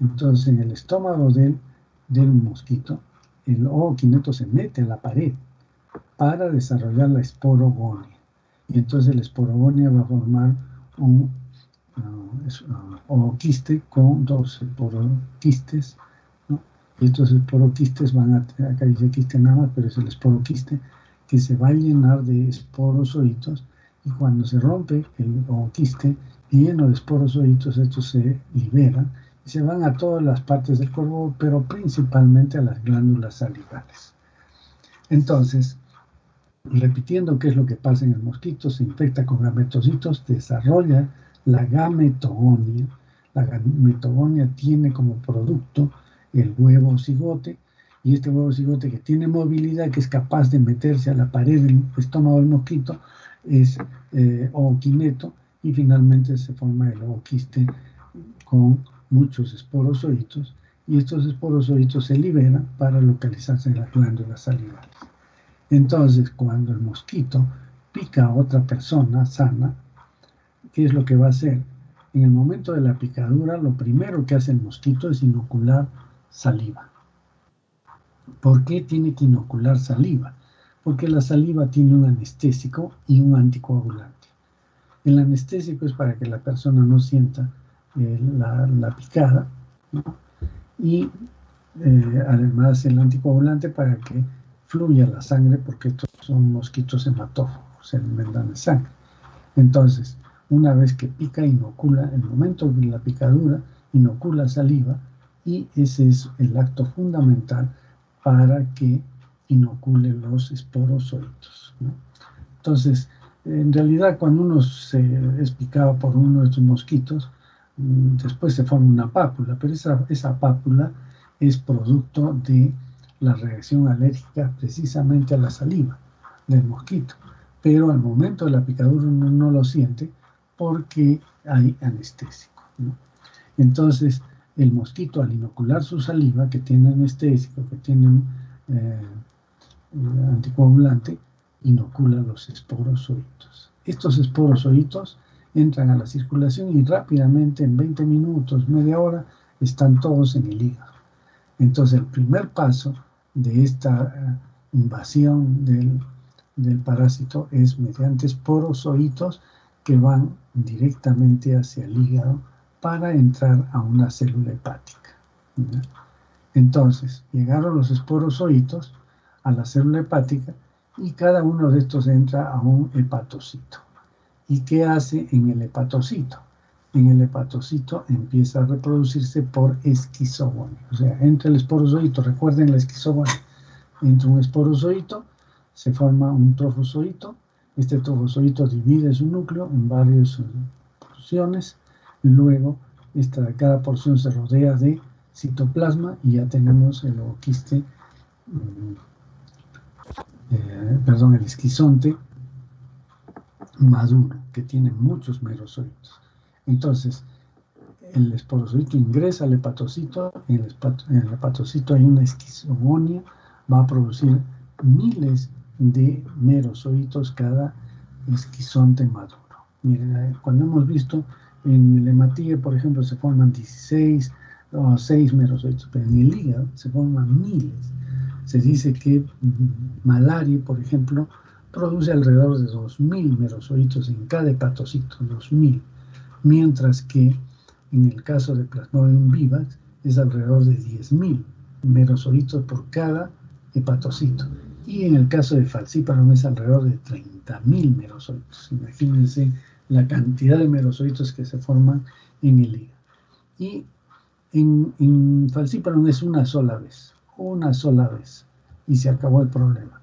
Entonces en el estómago del mosquito, el ookineto se mete a la pared para desarrollar la esporogonia. Y entonces la esporogonia va a formar un ooquiste con dos esporoquistes, ¿no? Y estos esporoquistes acá dice quiste nada más, pero es el esporoquiste que se va a llenar de esporozoitos, y cuando se rompe el ooquiste lleno de esporozoitos, estos se liberan y se van a todas las partes del cuerpo, pero principalmente a las glándulas salivales. Entonces, repitiendo qué es lo que pasa en el mosquito, se infecta con gametocitos, desarrolla la gametogonia. La gametogonia tiene como producto el huevo cigote, y este huevo cigote, que tiene movilidad, que es capaz de meterse a la pared del estómago del mosquito, es ookineto, y finalmente se forma el ooquiste con muchos esporozoitos, y estos esporozoitos se liberan para localizarse en las glándulas salivales. Entonces, cuando el mosquito pica a otra persona sana, ¿qué es lo que va a hacer? En el momento de la picadura, lo primero que hace el mosquito es inocular saliva. ¿Por qué tiene que inocular saliva? Porque la saliva tiene un anestésico y un anticoagulante. El anestésico es para que la persona no sienta la picada, ¿no? Y además el anticoagulante para que fluya la sangre, porque estos son mosquitos hematófagos, se alimentan de sangre. Entonces, una vez que pica, inocula, en el momento de la picadura, inocula saliva, y ese es el acto fundamental para que inocule los esporozoitos, ¿no? Entonces, en realidad, cuando uno es picado por uno de estos mosquitos, después se forma una pápula, pero esa pápula es producto de la reacción alérgica precisamente a la saliva del mosquito. Pero al momento de la picadura uno no lo siente porque hay anestésico, ¿no? Entonces, el mosquito, al inocular su saliva, que tiene anestésico, que tiene anticoagulante, inocula los esporozoitos. Estos esporozoitos entran a la circulación y rápidamente, en 20 minutos, media hora, están todos en el hígado. Entonces, el primer paso de esta invasión del parásito es mediante esporozoitos que van directamente hacia el hígado para entrar a una célula hepática, ¿ya? Entonces, llegaron los esporozoitos a la célula hepática y cada uno de estos entra a un hepatocito. ¿Y qué hace en el hepatocito? En el hepatocito empieza a reproducirse por esquizogonía. O sea, entra el esporozoito, recuerden la esquizogonía. Entra un esporozoito, se forma un trofozoito. Este trofozoito divide su núcleo en varias porciones. Luego, cada porción se rodea de citoplasma y ya tenemos el ooquiste, el esquizonte maduro, que tiene muchos merozoitos. Entonces, el esporozoito ingresa al hepatocito, en el hepatocito hay una esquizogonia, va a producir miles de merozoitos cada esquizonte maduro. Miren, cuando hemos visto en el hematíe, por ejemplo, se forman 16 o 6 merozoitos, pero en el hígado se forman miles. Se dice que malaria, por ejemplo, produce alrededor de 2.000 merozoitos en cada hepatocito, 2.000, mientras que en el caso de Plasmodium vivax es alrededor de 10.000 merozoitos por cada hepatocito. Y en el caso de Falciparum es alrededor de 30.000 merozoitos. Imagínense la cantidad de merozoitos que se forman en el hígado. Y en Falciparum es una sola vez, y se acabó el problema.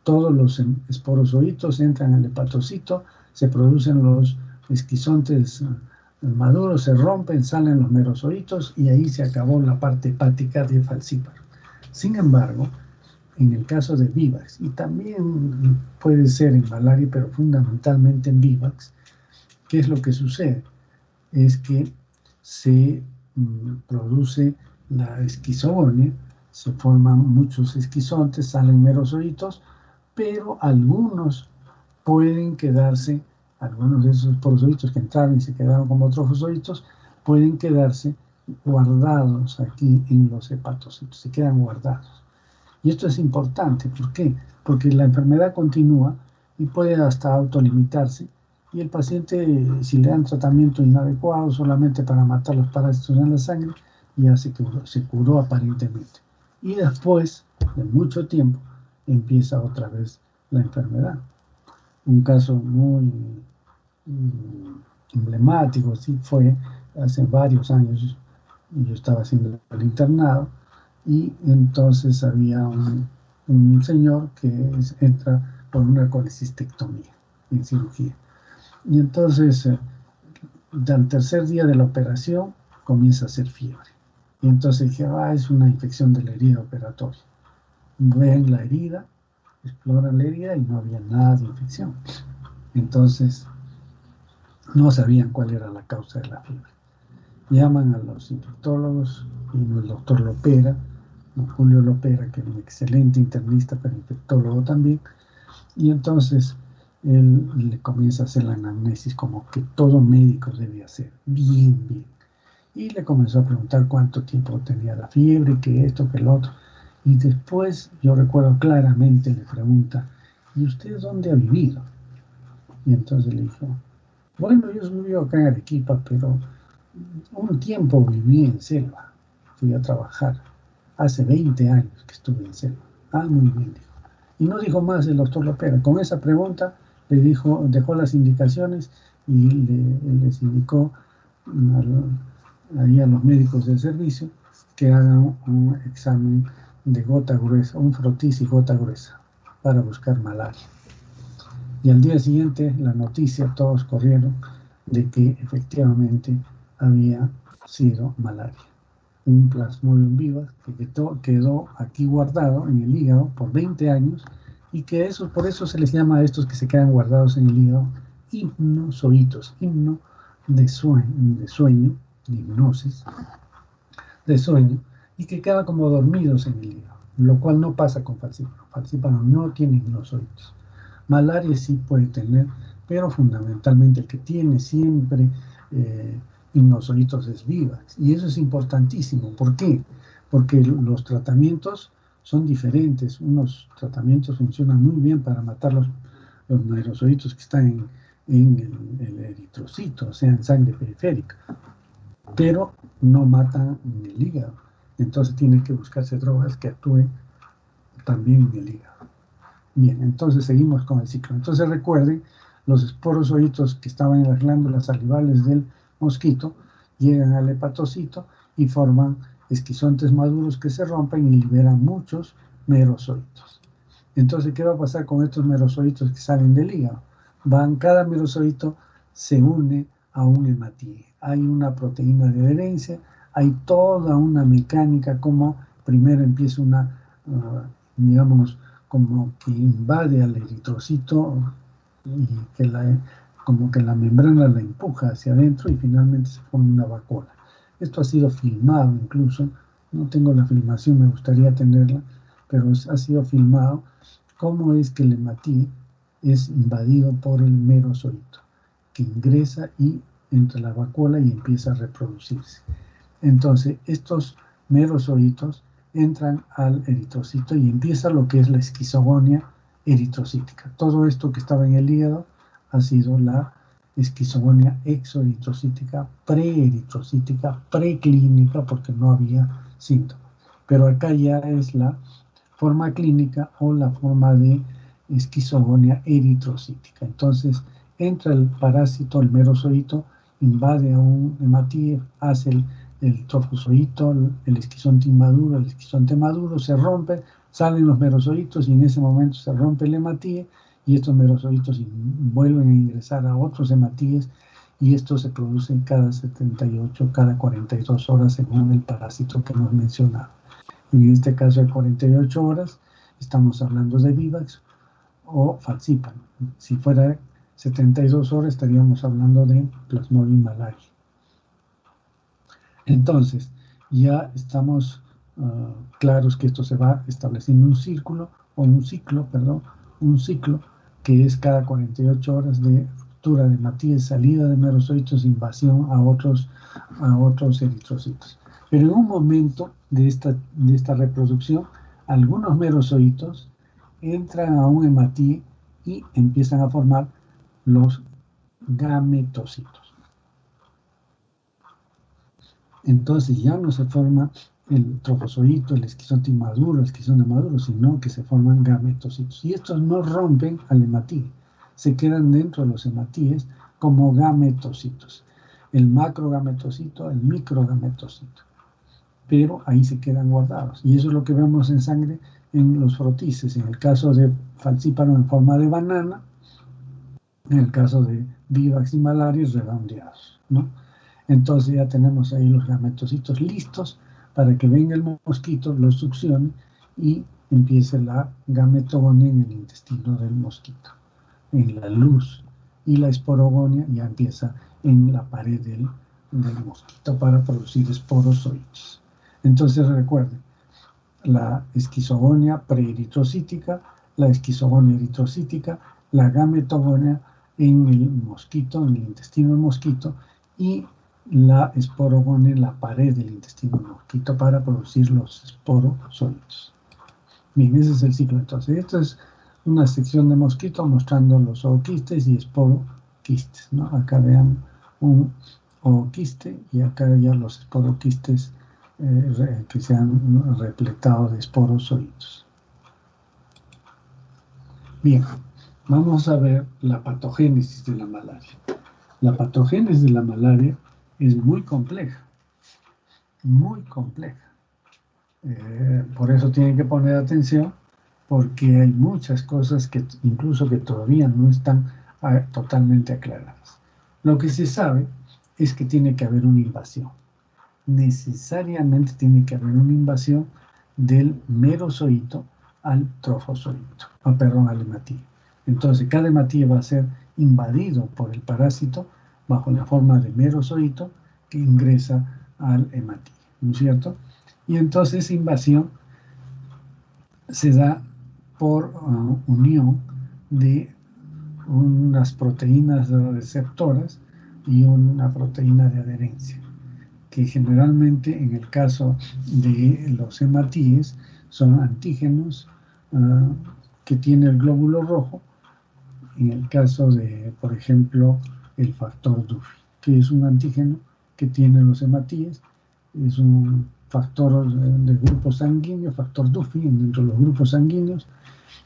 Todos los esporozoitos entran al hepatocito, se producen los esquizontes maduros, se rompen, salen los merozoitos y ahí se acabó la parte hepática de Falciparum. Sin embargo, en el caso de vivax, y también puede ser en malaria, pero fundamentalmente en vivax, ¿qué es lo que sucede? Es que se produce la esquizogonia, se forman muchos esquizontes, salen merozoitos, pero algunos pueden quedarse, algunos de esos esporozoitos que entraron y se quedaron como trofozoitos, pueden quedarse guardados aquí en los hepatocitos, se quedan guardados. Y esto es importante, ¿por qué? Porque la enfermedad continúa y puede hasta autolimitarse, y el paciente, si le dan tratamiento inadecuado solamente para matar los parásitos en la sangre, ya se curó aparentemente. Y después de mucho tiempo empieza otra vez la enfermedad. Un caso muy emblemático, sí, fue hace varios años. Yo estaba haciendo el internado y entonces había un señor que entra por una colecistectomía en cirugía. Y entonces, al tercer día de la operación, comienza a hacer fiebre. Y entonces dije, es una infección de la herida operatoria. Ven la herida, exploran la herida y no había nada de infección. Entonces, no sabían cuál era la causa de la fiebre. Llaman a los infectólogos y el doctor Lopera, Julio Lopera, que es un excelente internista, pero infectólogo también, y entonces él le comienza a hacer la anamnesis como que todo médico debe hacer, bien. Y le comenzó a preguntar cuánto tiempo tenía la fiebre, que esto, que lo otro. Y después, yo recuerdo claramente, le pregunta, ¿y usted dónde ha vivido? Y entonces le dijo, bueno, yo viví acá en Arequipa, pero un tiempo viví en selva. Fui a trabajar. Hace 20 años que estuve en selva. Muy bien, dijo. Y no dijo más el doctor Lopera. Con esa pregunta le dijo, dejó las indicaciones y les indicó ahí a los médicos del servicio que hagan un examen de gota gruesa, un frotis y gota gruesa para buscar malaria. Y al día siguiente la noticia, todos corrieron de que efectivamente había sido malaria. Un Plasmodium vivax que quedó aquí guardado en el hígado por 20 años y que por eso se les llama a estos que se quedan guardados en el hígado hipnozoitos, himno de sueño, de hipnosis, de sueño, y que quedan como dormidos en el hígado, lo cual no pasa con Falciparum. Falciparum no tiene hipnozoitos. Malaria sí puede tener, pero fundamentalmente el que tiene siempre inozoitos es Vivax. Y eso es importantísimo. ¿Por qué? Porque los tratamientos son diferentes. Unos tratamientos funcionan muy bien para matar los merozoitos que están en el eritrocito, o sea, en sangre periférica, pero no matan en el hígado. Entonces tiene que buscarse drogas que actúen también en el hígado. Bien, entonces seguimos con el ciclo. Entonces recuerden, los esporozoitos que estaban en las glándulas salivales del mosquito llegan al hepatocito y forman esquizontes maduros que se rompen y liberan muchos merozoitos. Entonces, ¿qué va a pasar con estos merozoitos que salen del hígado? Cada merozoito se une a un hematíe. Hay una proteína de adherencia, hay toda una mecánica como primero empieza digamos, como que invade al eritrocito y como que la membrana la empuja hacia adentro y finalmente se forma una vacuola. Esto ha sido filmado incluso, no tengo la filmación, me gustaría tenerla, pero ha sido filmado cómo es que el hematíe es invadido por el merozoito, que ingresa y entra a la vacuola y empieza a reproducirse. Entonces, estos merozoitos entran al eritrocito y empieza lo que es la esquizogonia eritrocítica. Todo esto que estaba en el hígado ha sido la esquizogonia exoeritrocítica, preeritrocítica, preclínica, porque no había síntomas. Pero acá ya es la forma clínica o la forma de esquizogonia eritrocítica. Entonces, entra el parásito, el merozoito, invade a un hematíe, hace el trofozoito, el esquizonte inmaduro, el esquizonte maduro, se rompe, salen los merozoitos y en ese momento se rompe el hematíe y estos merozoitos vuelven a ingresar a otros hematíes y esto se produce cada 78, cada 42 horas según el parásito que hemos mencionado. En este caso de 48 horas estamos hablando de Vivax o Falciparum. Si fuera 72 horas estaríamos hablando de Plasmodium malariae. Entonces, ya estamos claros que esto se va estableciendo un ciclo que es cada 48 horas de ruptura de hematíes, salida de merozoitos, invasión a otros eritrocitos. Pero en un momento de esta reproducción, algunos merozoitos entran a un hematíe y empiezan a formar los gametocitos. Entonces ya no se forma el trofozoito, el esquizonte inmaduro, el esquizonte maduro, sino que se forman gametocitos. Y estos no rompen al hematíe, se quedan dentro de los hematíes como gametocitos. El macrogametocito, el microgametocito. Pero ahí se quedan guardados. Y eso es lo que vemos en sangre en los frotices. En el caso de Falciparum en forma de banana, en el caso de Vivax y malaria redondeados, ¿no? Entonces ya tenemos ahí los gametocitos listos para que venga el mosquito, los succione y empiece la gametogonia en el intestino del mosquito, en la luz. Y la esporogonia ya empieza en la pared del mosquito para producir esporozoitos. Entonces recuerden, la esquizogonia preeritrocítica, la esquizogonia eritrocítica, la gametogonia en el mosquito, en el intestino del mosquito, y la esporogonia en la pared del intestino del mosquito para producir los esporozoitos. Bien, ese es el ciclo. Entonces, esto es una sección de mosquito mostrando los ooquistes y esporoquistes, ¿no? Acá vean un ooquiste y acá ya los esporoquistes que se han repletado de esporozoitos. Bien, vamos a ver la patogénesis de la malaria. La patogénesis de la malaria es muy compleja, muy compleja. Por eso tienen que poner atención, porque hay muchas cosas que incluso que todavía no están totalmente aclaradas. Lo que se sabe es que tiene que haber una invasión. Necesariamente tiene que haber una invasión del merozoito al trofozoito, al hematíe. Entonces, cada hematíe va a ser invadido por el parásito bajo la forma de merozoito que ingresa al hematíe, ¿no es cierto? Y entonces esa invasión se da por unión de unas proteínas receptoras y una proteína de adherencia, que generalmente en el caso de los hematíes son antígenos que tiene el glóbulo rojo, en el caso de, por ejemplo, el factor Duffy, que es un antígeno que tienen los hematíes, es un factor de grupo sanguíneo, factor Duffy, dentro de los grupos sanguíneos,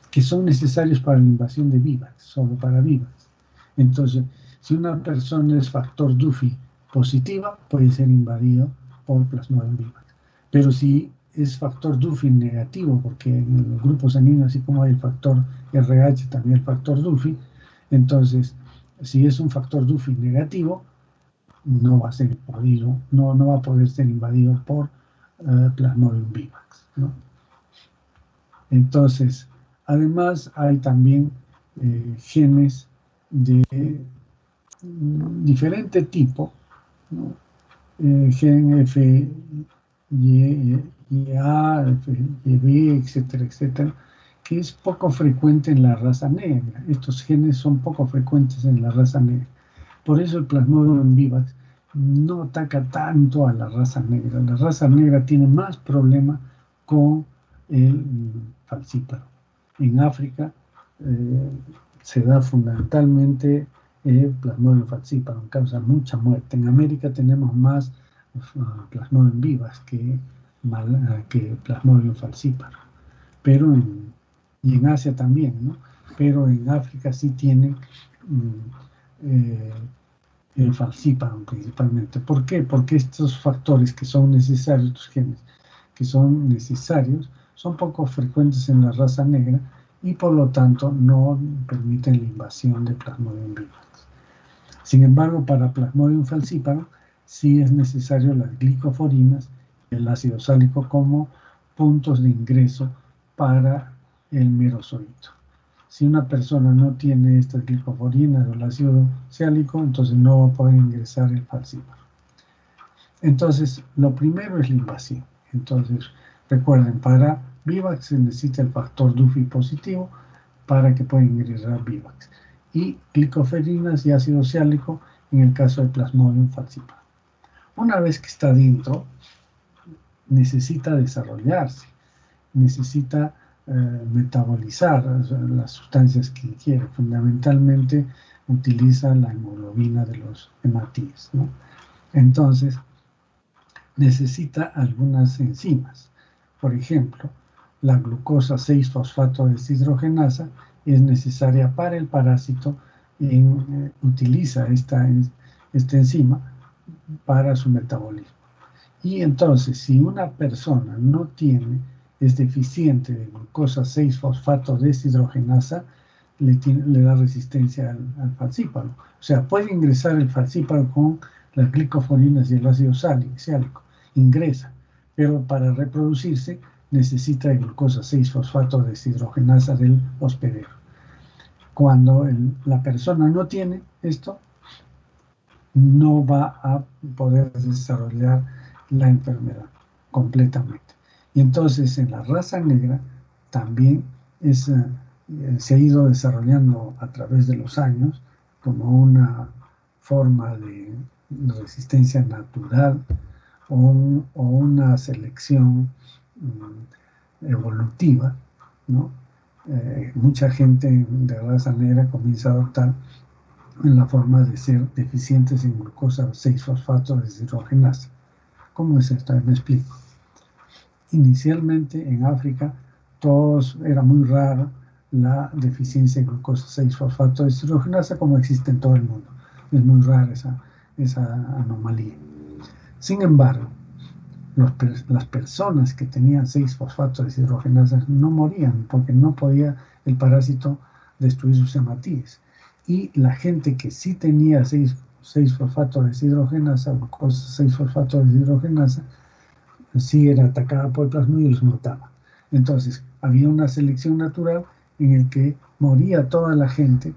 que son necesarios para la invasión de VIVAX, solo para VIVAX. Entonces, si una persona es factor Duffy positiva, puede ser invadido por Plasmodium vivax. Pero si es factor Duffy negativo, porque en el grupo sanguíneo, así como hay el factor RH, también el factor Duffy, entonces, si es un factor Duffy negativo, no va a ser invadido, no va a poder ser invadido por Plasmodium vivax, ¿no? Entonces, además hay también genes de diferente tipo, ¿no? Gen FYA, FYB, etcétera, etcétera, que es poco frecuente en la raza negra. Estos genes son poco frecuentes en la raza negra. Por eso el Plasmodium vivax no ataca tanto a la raza negra. La raza negra tiene más problema con el falcíparo. En África se da fundamentalmente Plasmodium falciparum, causa mucha muerte. En América tenemos más Plasmodium vivax que Plasmodium falciparum, pero y en Asia también, ¿no? Pero en África sí tienen el falciparum principalmente. ¿Por qué? Porque estos factores que son necesarios, estos genes que son necesarios, son poco frecuentes en la raza negra y por lo tanto no permiten la invasión de Plasmodium vivax. Sin embargo, para Plasmodium falciparum sí es necesario las glicoforinas y el ácido sálico como puntos de ingreso para el merozoito. Si una persona no tiene estas glicoforinas o el ácido sálico, entonces no va a poder ingresar el falciparum. Entonces, lo primero es la invasión. Entonces, recuerden, para vivax se necesita el factor Duffy positivo para que pueda ingresar vivax. Y glicoferinas y ácido sálico en el caso de Plasmodium falciparum. Una vez que está dentro, necesita desarrollarse, necesita metabolizar las sustancias que quiere. Fundamentalmente utiliza la hemoglobina de los hematíes, ¿no? Entonces, necesita algunas enzimas. Por ejemplo, la glucosa 6-fosfato deshidrogenasa es necesaria para el parásito y utiliza esta enzima para su metabolismo. Y entonces, si una persona no tiene, es deficiente de glucosa 6-fosfato deshidrogenasa, le da resistencia al falciparum. O sea, puede ingresar el falciparum con las glicoforinas y el ácido sálico, ingresa, pero para reproducirse necesita de glucosa 6-fosfato deshidrogenasa del hospedero. Cuando la persona no tiene esto, no va a poder desarrollar la enfermedad completamente. Y entonces en la raza negra también se ha ido desarrollando a través de los años como una forma de resistencia natural o una selección evolutiva, ¿no? Mucha gente de raza negra comienza a adoptar en la forma de ser deficientes en glucosa 6-fosfato deshidrogenasa. ¿Cómo es esto? Me explico. Inicialmente en África era muy raro la deficiencia de glucosa 6-fosfato deshidrogenasa como existe en todo el mundo. Es muy rara esa anomalía. Sin embargo, las personas que tenían 6-fosfato deshidrogenasa no morían porque no podía el parásito destruir sus hematíes. Y la gente que sí tenía 6-fosfato deshidrogenasa, glucosa 6-fosfato deshidrogenasa, sí era atacada por el plasmodium y los mataba. Entonces, había una selección natural en el que moría toda la gente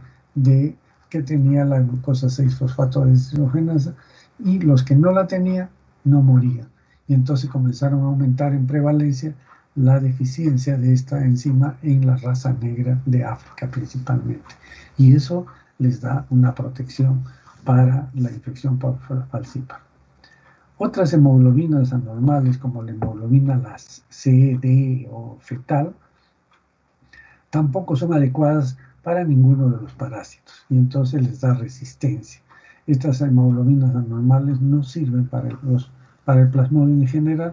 que tenía la glucosa 6-fosfato deshidrogenasa y los que no la tenían no morían. Y entonces comenzaron a aumentar en prevalencia la deficiencia de esta enzima en la raza negra de África principalmente. Y eso les da una protección para la infección por falciparum. Otras hemoglobinas anormales, como la hemoglobina las C, D o fetal, tampoco son adecuadas para ninguno de los parásitos y entonces les da resistencia. Estas hemoglobinas anormales no sirven para el plasmodium en general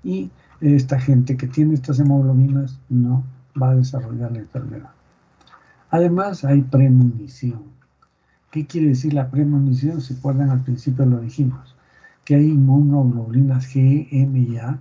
y esta gente que tiene estas hemoglobinas no va a desarrollar la enfermedad. Además, hay premonición. ¿Qué quiere decir la premonición? Si recuerdan, al principio lo dijimos, que hay inmunoglobulinas G, M y A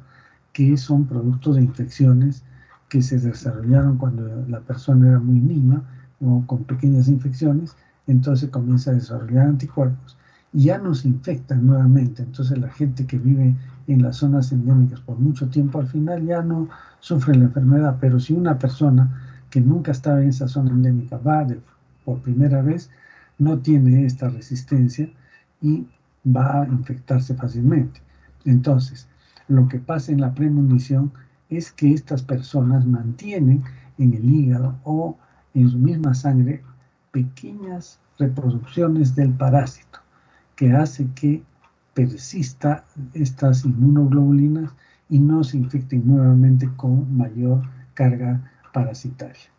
que son productos de infecciones que se desarrollaron cuando la persona era muy niña o con pequeñas infecciones, entonces comienza a desarrollar anticuerpos y ya nos infectan nuevamente. Entonces la gente que vive en las zonas endémicas por mucho tiempo al final ya no sufre la enfermedad, pero si una persona que nunca estaba en esa zona endémica va por primera vez, no tiene esta resistencia y va a infectarse fácilmente. Entonces, lo que pasa en la premonición es que estas personas mantienen en el hígado o en su misma sangre pequeñas reproducciones del parásito que hace que persista estas inmunoglobulinas y no se infecten nuevamente con mayor carga parasitaria.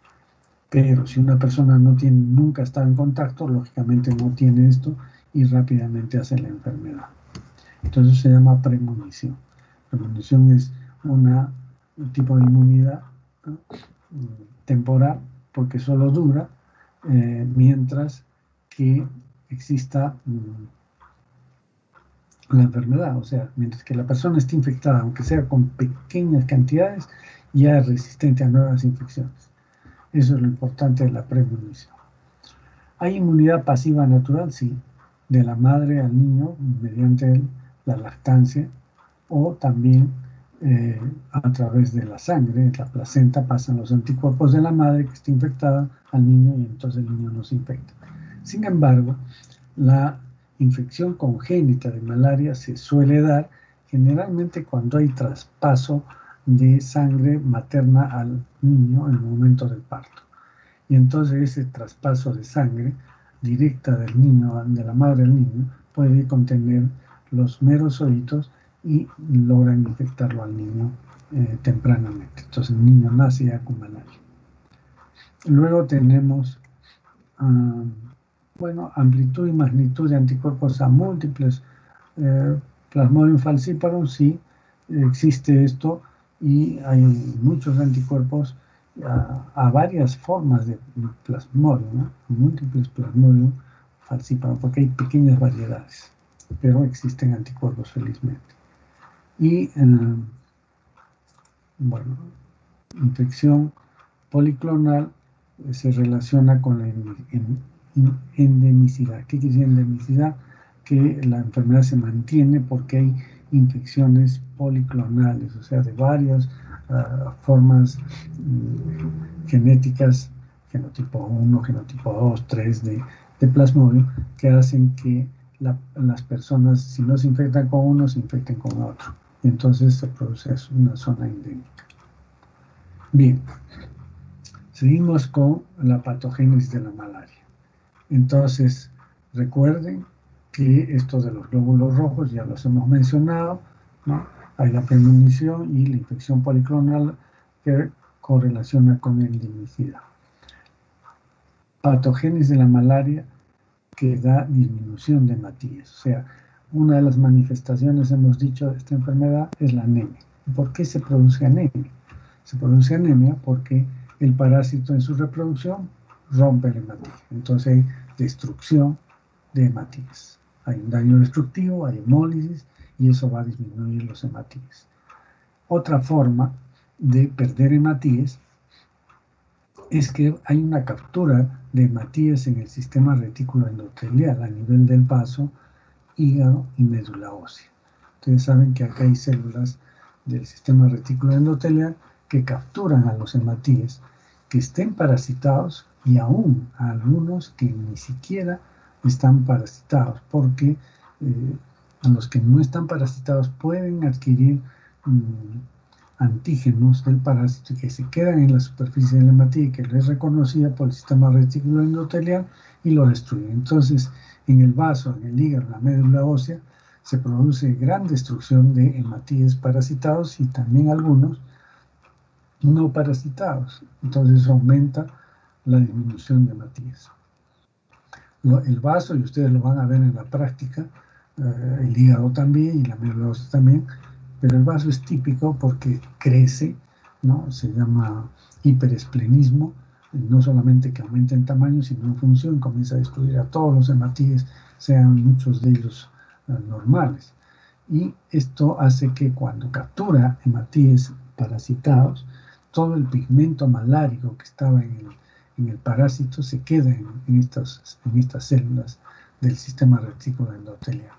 Pero si una persona nunca ha estado en contacto, lógicamente no tiene esto y rápidamente hace la enfermedad. Entonces se llama premonición. Premonición es un tipo de inmunidad, ¿no?, temporal, porque solo dura mientras que exista la enfermedad. O sea, mientras que la persona esté infectada, aunque sea con pequeñas cantidades, ya es resistente a nuevas infecciones. Eso es lo importante de la premonición. ¿Hay inmunidad pasiva natural? Sí, de la madre al niño mediante la lactancia o también a través de la sangre, la placenta, pasan los anticuerpos de la madre que está infectada al niño y entonces el niño no se infecta. Sin embargo, la infección congénita de malaria se suele dar generalmente cuando hay traspaso de sangre materna al niño en el momento del parto. Y entonces ese traspaso de sangre directa del niño, de la madre al niño, puede contener los merozoitos y logran infectarlo al niño tempranamente. Entonces el niño nace ya con malaria. Luego tenemos amplitud y magnitud de anticuerpos a múltiples Plasmodium falciparum, sí existe esto y hay muchos anticuerpos a varias formas de Plasmodium, ¿no?, múltiples Plasmodium falciparum, porque hay pequeñas variedades, pero existen anticuerpos felizmente. Y infección policlonal se relaciona con la endemicidad. ¿Qué quiere decir endemicidad? Que la enfermedad se mantiene porque hay infecciones policlonales, o sea, de varias formas genéticas, genotipo 1, genotipo 2, 3 de Plasmodium, que hacen que las personas, si no se infectan con uno, se infecten con otro. Y entonces se produce una zona endémica. Bien, seguimos con la patogénesis de la malaria. Entonces, recuerden que esto de los glóbulos rojos ya los hemos mencionado, ¿no? Hay la premonición y la infección policlonal que correlaciona con endemicidad. Patogénesis de la malaria que da disminución de hematíes. O sea, una de las manifestaciones, hemos dicho, de esta enfermedad es la anemia. ¿Por qué se produce anemia? Se produce anemia porque el parásito en su reproducción rompe el hematíes. Entonces hay destrucción de hematíes. Hay un daño destructivo, hay hemólisis y eso va a disminuir los hematíes. Otra forma de perder hematíes es que hay una captura de hematíes en el sistema retículo endotelial a nivel del vaso, hígado y médula ósea. Ustedes saben que acá hay células del sistema retículo endotelial que capturan a los hematíes que estén parasitados y aún a algunos que ni siquiera están parasitados, porque a los que no están parasitados pueden adquirir antígenos del parásito que se quedan en la superficie de la hematía, que es reconocida por el sistema reticular endotelial y lo destruye. Entonces, en el vaso, en el hígado, en la médula ósea, se produce gran destrucción de hematíes parasitados y también algunos no parasitados. Entonces, eso aumenta la disminución de hematíes. El vaso, y ustedes lo van a ver en la práctica, el hígado también y la médula ósea también, pero el vaso es típico porque crece, ¿no? Se llama hiperesplenismo, no solamente que aumenta en tamaño, sino en función, comienza a destruir a todos los hematíes, sean muchos de ellos normales. Y esto hace que cuando captura hematíes parasitados, todo el pigmento malárico que estaba en el parásito se queda en estas células del sistema retículo endotelial.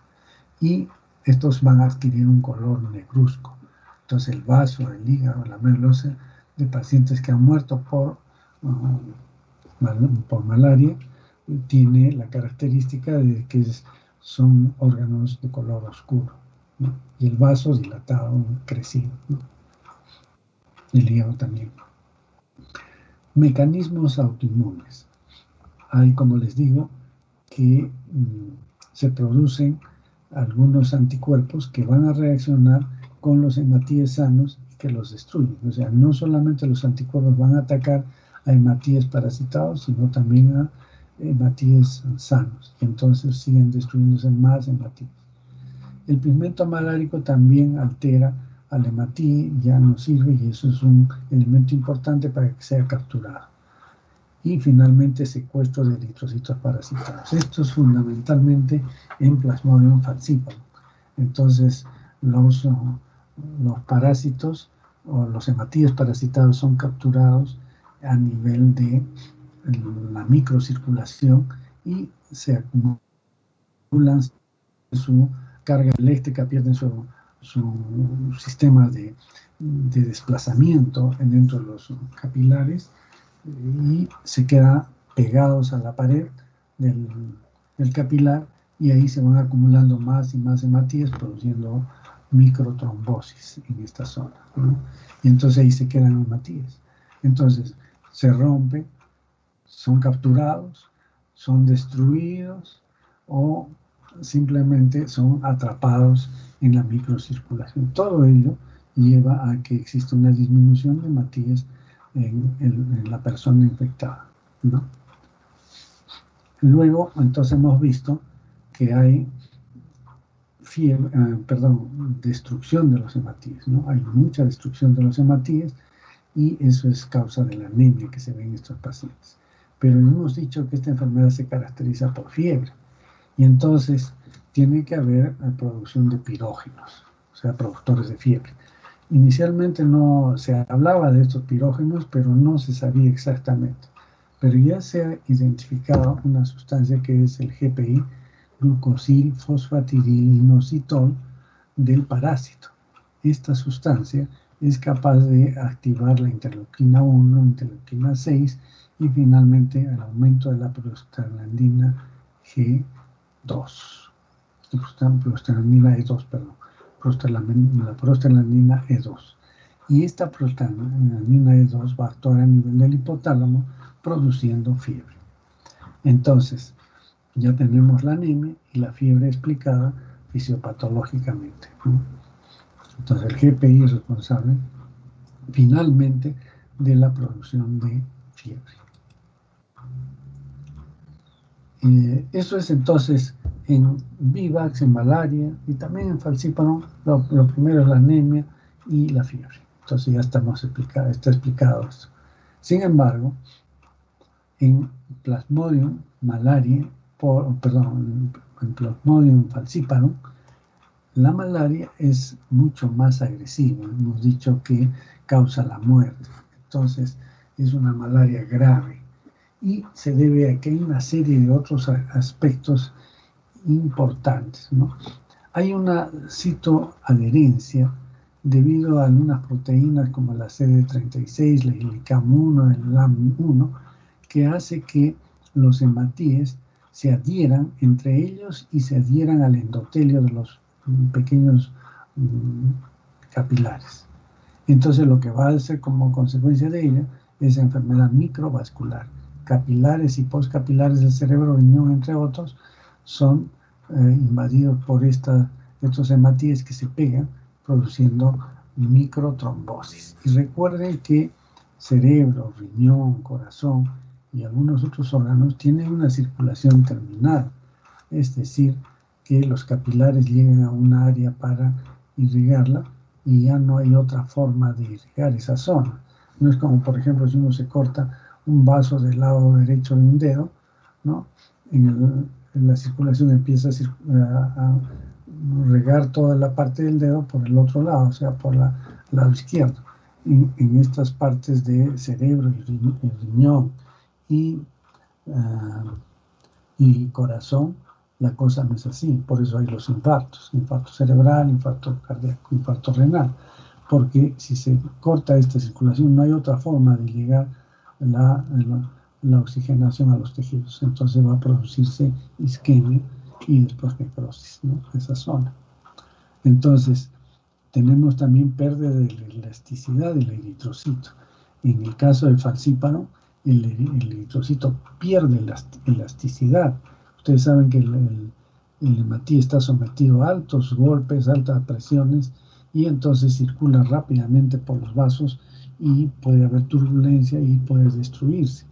Y estos van a adquirir un color negruzco. Entonces el vaso, el hígado, la médula ósea de pacientes que han muerto por malaria tiene la característica de que son órganos de color oscuro, ¿no? Y el vaso dilatado, crecido, ¿no? El hígado también. Mecanismos autoinmunes. Hay, como les digo, que se producen algunos anticuerpos que van a reaccionar con los hematíes sanos y que los destruyen. O sea, no solamente los anticuerpos van a atacar a hematíes parasitados, sino también a hematíes sanos. Y entonces siguen destruyéndose más hematíes. El pigmento malárico también altera al hematí, ya no sirve y eso es un elemento importante para que sea capturado. Y finalmente secuestro de eritrocitos parasitados. Esto es fundamentalmente en Plasmodium falciparum. Entonces los parásitos o los hematíes parasitados son capturados a nivel de la microcirculación y se acumulan su carga eléctrica, pierden su sistema de desplazamiento dentro de los capilares y se quedan pegados a la pared del capilar y ahí se van acumulando más y más hematíes produciendo microtrombosis en esta zona, ¿no? Y entonces ahí se quedan hematíes. Entonces se rompen, son capturados, son destruidos o simplemente son atrapados en la microcirculación. Todo ello lleva a que exista una disminución de hematíes en la persona infectada, ¿no? Luego, entonces hemos visto que hay destrucción de los hematíes, ¿no? Hay mucha destrucción de los hematíes y eso es causa de la anemia que se ve en estos pacientes. Pero hemos dicho que esta enfermedad se caracteriza por fiebre y entonces tiene que haber producción de pirógenos, o sea, productores de fiebre. Inicialmente no se hablaba de estos pirógenos, pero no se sabía exactamente. Pero ya se ha identificado una sustancia que es el GPI, glucosil fosfatidinoinositol, del parásito. Esta sustancia es capaz de activar la interleuquina 1, interleuquina 6 y finalmente el aumento de la prostaglandina G2. Prostaglandina E2, perdón. La prostaglandina E2. Y esta prostaglandina E2 va a actuar a nivel del hipotálamo produciendo fiebre. Entonces, ya tenemos la anemia y la fiebre explicada fisiopatológicamente, ¿no? Entonces, el GPI es responsable finalmente de la producción de fiebre. Eso es entonces en Vivax, en malaria y también en falciparum. Lo primero es la anemia y la fiebre. Entonces ya está explicado esto. Sin embargo, en Plasmodium malaria, en Plasmodium falciparum, la malaria es mucho más agresiva. Hemos dicho que causa la muerte. Entonces es una malaria grave. Y se debe a que hay una serie de otros aspectos importantes, ¿no? Hay una citoadherencia debido a algunas proteínas como la CD36, la ILICAM1, el LAM1, que hace que los hematíes se adhieran entre ellos y se adhieran al endotelio de los pequeños capilares. Entonces lo que va a hacer como consecuencia de ella es enfermedad microvascular. Capilares y postcapilares del cerebro, riñón, entre otros, son invadidos por estos hematíes que se pegan, produciendo microtrombosis. Y recuerden que cerebro, riñón, corazón y algunos otros órganos tienen una circulación terminal, es decir, que los capilares llegan a una área para irrigarla y ya no hay otra forma de irrigar esa zona. No es como, por ejemplo, si uno se corta un vaso del lado derecho de un dedo, ¿no? En la circulación empieza a regar toda la parte del dedo por el otro lado, o sea, por el lado izquierdo. En estas partes de cerebro y riñón y corazón, la cosa no es así. Por eso hay los infartos, infarto cerebral, infarto cardíaco, infarto renal, porque si se corta esta circulación no hay otra forma de llegar la oxigenación a los tejidos. Entonces va a producirse isquemia y después necrosis, ¿no? Esa zona. Entonces, tenemos también pérdida de la elasticidad del eritrocito. En el caso del falcíparo, el eritrocito pierde la elasticidad. Ustedes saben que el hematí está sometido a altos golpes, altas presiones, y entonces circula rápidamente por los vasos y puede haber turbulencia y puede destruirse.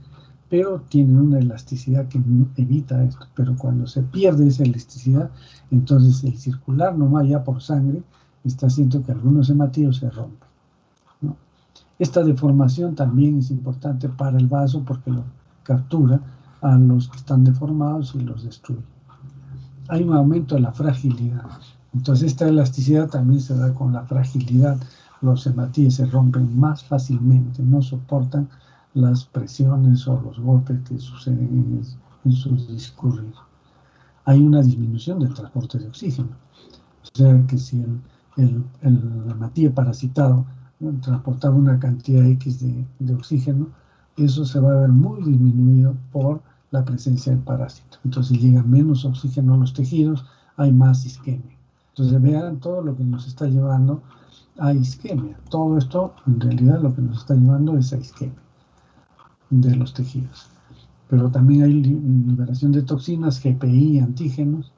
Pero tiene una elasticidad que evita esto. Pero cuando se pierde esa elasticidad, entonces el circular nomás ya por sangre está haciendo que algunos hematíos se rompan, ¿no? Esta deformación también es importante para el vaso porque lo captura a los que están deformados y los destruye. Hay un aumento de la fragilidad. Entonces esta elasticidad también se da con la fragilidad. Los hematíes se rompen más fácilmente, no soportan las presiones o los golpes que suceden en su discurrir. Hay una disminución del transporte de oxígeno. O sea que si el hematí parasitado transportaba una cantidad X de oxígeno, eso se va a ver muy disminuido por la presencia del parásito. Entonces llega menos oxígeno a los tejidos, hay más isquemia. Entonces vean todo lo que nos está llevando a isquemia. Todo esto en realidad lo que nos está llevando es a isquemia de los tejidos. Pero también hay liberación de toxinas, GPI, antígenos,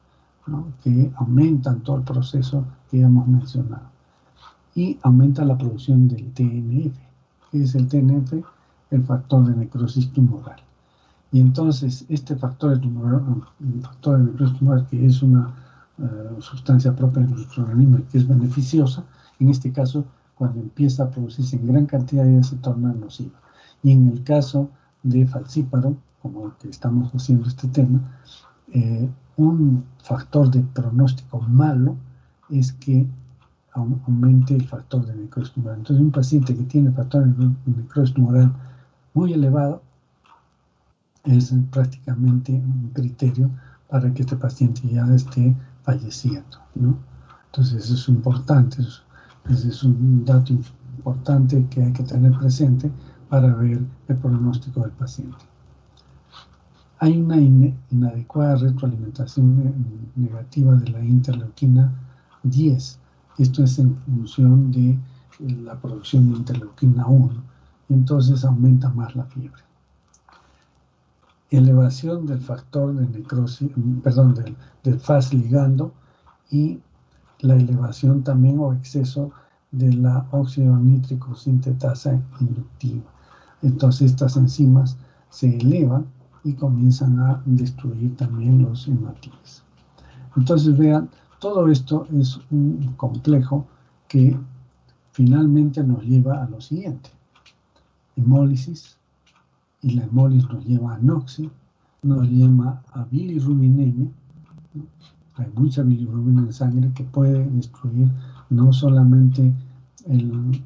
¿no? Que aumentan todo el proceso que ya hemos mencionado. Y aumenta la producción del TNF. ¿Qué es el TNF? El factor de necrosis tumoral. Y entonces este factor de necrosis tumoral, que es una sustancia propia de nuestro organismo y que es beneficiosa, en este caso, cuando empieza a producirse en gran cantidad, ya se torna nociva. Y en el caso de falcíparo, como el que estamos haciendo este tema, un factor de pronóstico malo es que aumente el factor de necrosis tumoral. Entonces, un paciente que tiene factor de necrosis tumoral muy elevado es prácticamente un criterio para que este paciente ya esté falleciendo, ¿no? Entonces, eso es importante, ese es un dato importante que hay que tener presente para ver el pronóstico del paciente. Hay una inadecuada retroalimentación negativa de la interleuquina 10. Esto es en función de la producción de interleuquina 1. Y entonces aumenta más la fiebre. Elevación del factor de necrosis, perdón, del Fas ligando y la elevación también o exceso de la óxido nítrico sintetasa inductiva. Entonces estas enzimas se elevan y comienzan a destruir también los hematíes. Entonces vean, todo esto es un complejo que finalmente nos lleva a lo siguiente: hemólisis, y la hemólisis nos lleva a anoxia, nos lleva a bilirrubinemia. Hay mucha bilirrubina en sangre que puede destruir no solamente el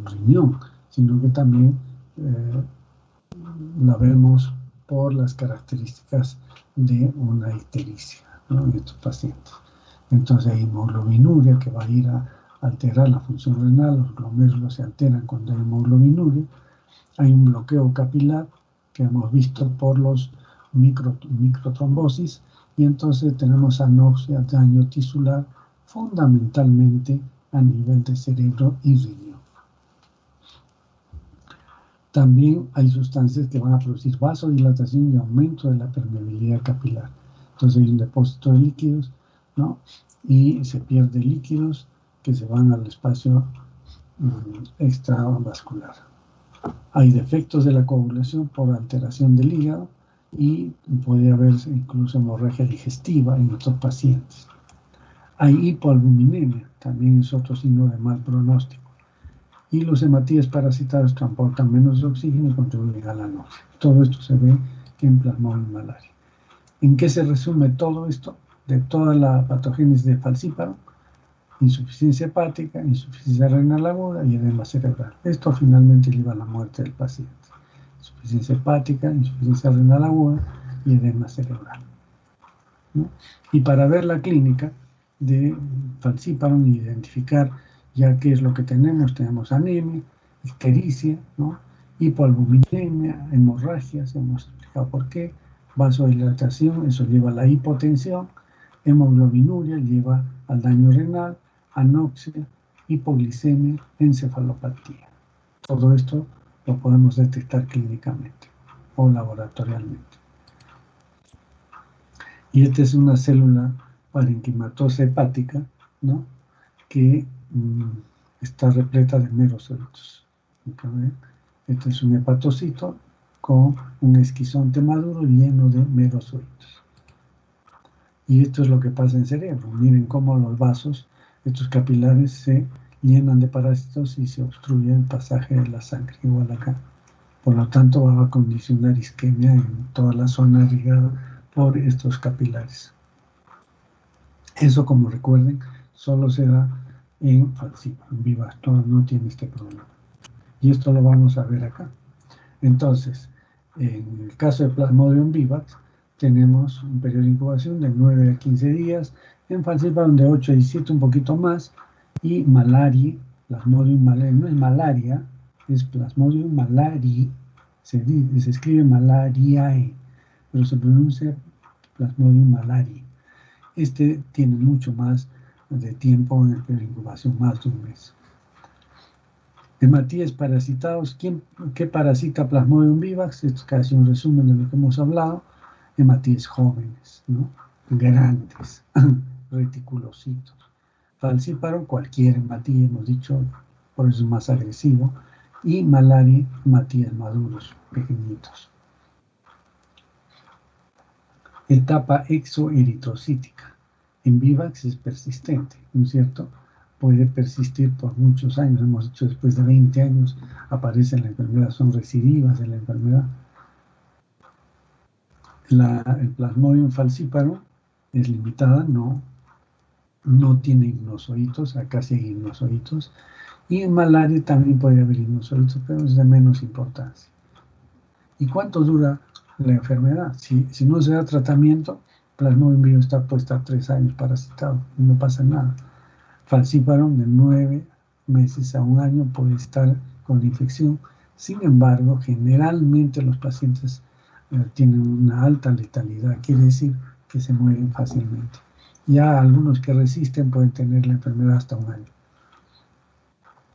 riñón, sino que también la vemos por las características de una ictericia, ¿no?, en estos pacientes. Entonces hay hemoglobinuria que va a ir a alterar la función renal, los glomérulos se alteran cuando hay hemoglobinuria. Hay un bloqueo capilar que hemos visto por los microtrombosis, y entonces tenemos anoxia, daño tisular, fundamentalmente a nivel de cerebro y riñón. También hay sustancias que van a producir vasodilatación y aumento de la permeabilidad capilar. Entonces hay un depósito de líquidos, ¿no? Y se pierde líquidos que se van al espacio extravascular. Hay defectos de la coagulación por alteración del hígado y puede haberse incluso hemorragia digestiva en otros pacientes. Hay hipoalbuminemia, también es otro signo de mal pronóstico. Y los hematíes parasitarios transportan menos oxígeno y contribuyen a la náusea. Todo esto se ve en Plasmodium malariae. ¿En qué se resume todo esto? De toda la patogénesis de falciparum: insuficiencia hepática, insuficiencia renal aguda y edema cerebral. Esto finalmente lleva a la muerte del paciente. Insuficiencia hepática, insuficiencia renal aguda y edema cerebral, ¿no? Y para ver la clínica de falciparum y identificar ya qué es lo que tenemos anemia, ictericia, ¿no? Hipoalbuminemia, hemorragias, hemos explicado por qué, vasodilatación, eso lleva a la hipotensión, hemoglobinuria lleva al daño renal, anoxia, hipoglicemia, encefalopatía. Todo esto lo podemos detectar clínicamente o laboratorialmente. Y esta es una célula parenquimatosa hepática, ¿no? Que está repleta de merocitos. Este es un hepatocito con un esquizonte maduro lleno de merocitos. Y esto es lo que pasa en el cerebro. Miren cómo los vasos, estos capilares, se llenan de parásitos y se obstruye el pasaje de la sangre, igual acá. Por lo tanto, va a condicionar isquemia en toda la zona irrigada por estos capilares. Eso, como recuerden, solo se da en falciparum vivax, no tiene este problema. Y esto lo vamos a ver acá. Entonces, en el caso de Plasmodium vivax, tenemos un periodo de incubación de 9 a 15 días, en falciparum de 8 a 17, un poquito más, y malariae, Plasmodium malariae, no es malaria, es Plasmodium malariae, se escribe malariae, pero se pronuncia Plasmodium malariae. Este tiene mucho más de tiempo en el periodo de incubación, más de un mes. Hematíes parasitados. ¿Qué parasita Plasmodium vivax? Esto es casi un resumen de lo que hemos hablado. Hematíes jóvenes, ¿no? Grandes, reticulocitos. Falciparum, cualquier hematíe, hemos dicho, por eso es más agresivo. Y malariae, hematíes maduros, pequeñitos. Etapa exoeritrocítica. En vivax es persistente, ¿no es cierto? Puede persistir por muchos años. Hemos dicho, después de 20 años aparece en la enfermedad, son recidivas de la enfermedad. El Plasmodium falciparum es limitada, no tiene hipnozoitos, acá sí hay hipnozoitos. Y en malaria también puede haber hipnozoitos, pero es de menos importancia. ¿Y cuánto dura la enfermedad? Si no se da tratamiento, Plasmodium vivax está puesta 3 años parasitado y no pasa nada. Falciparum de 9 meses a 1 año puede estar con la infección. Sin embargo, generalmente los pacientes tienen una alta letalidad, quiere decir que se mueren fácilmente. Ya algunos que resisten pueden tener la enfermedad hasta 1 año.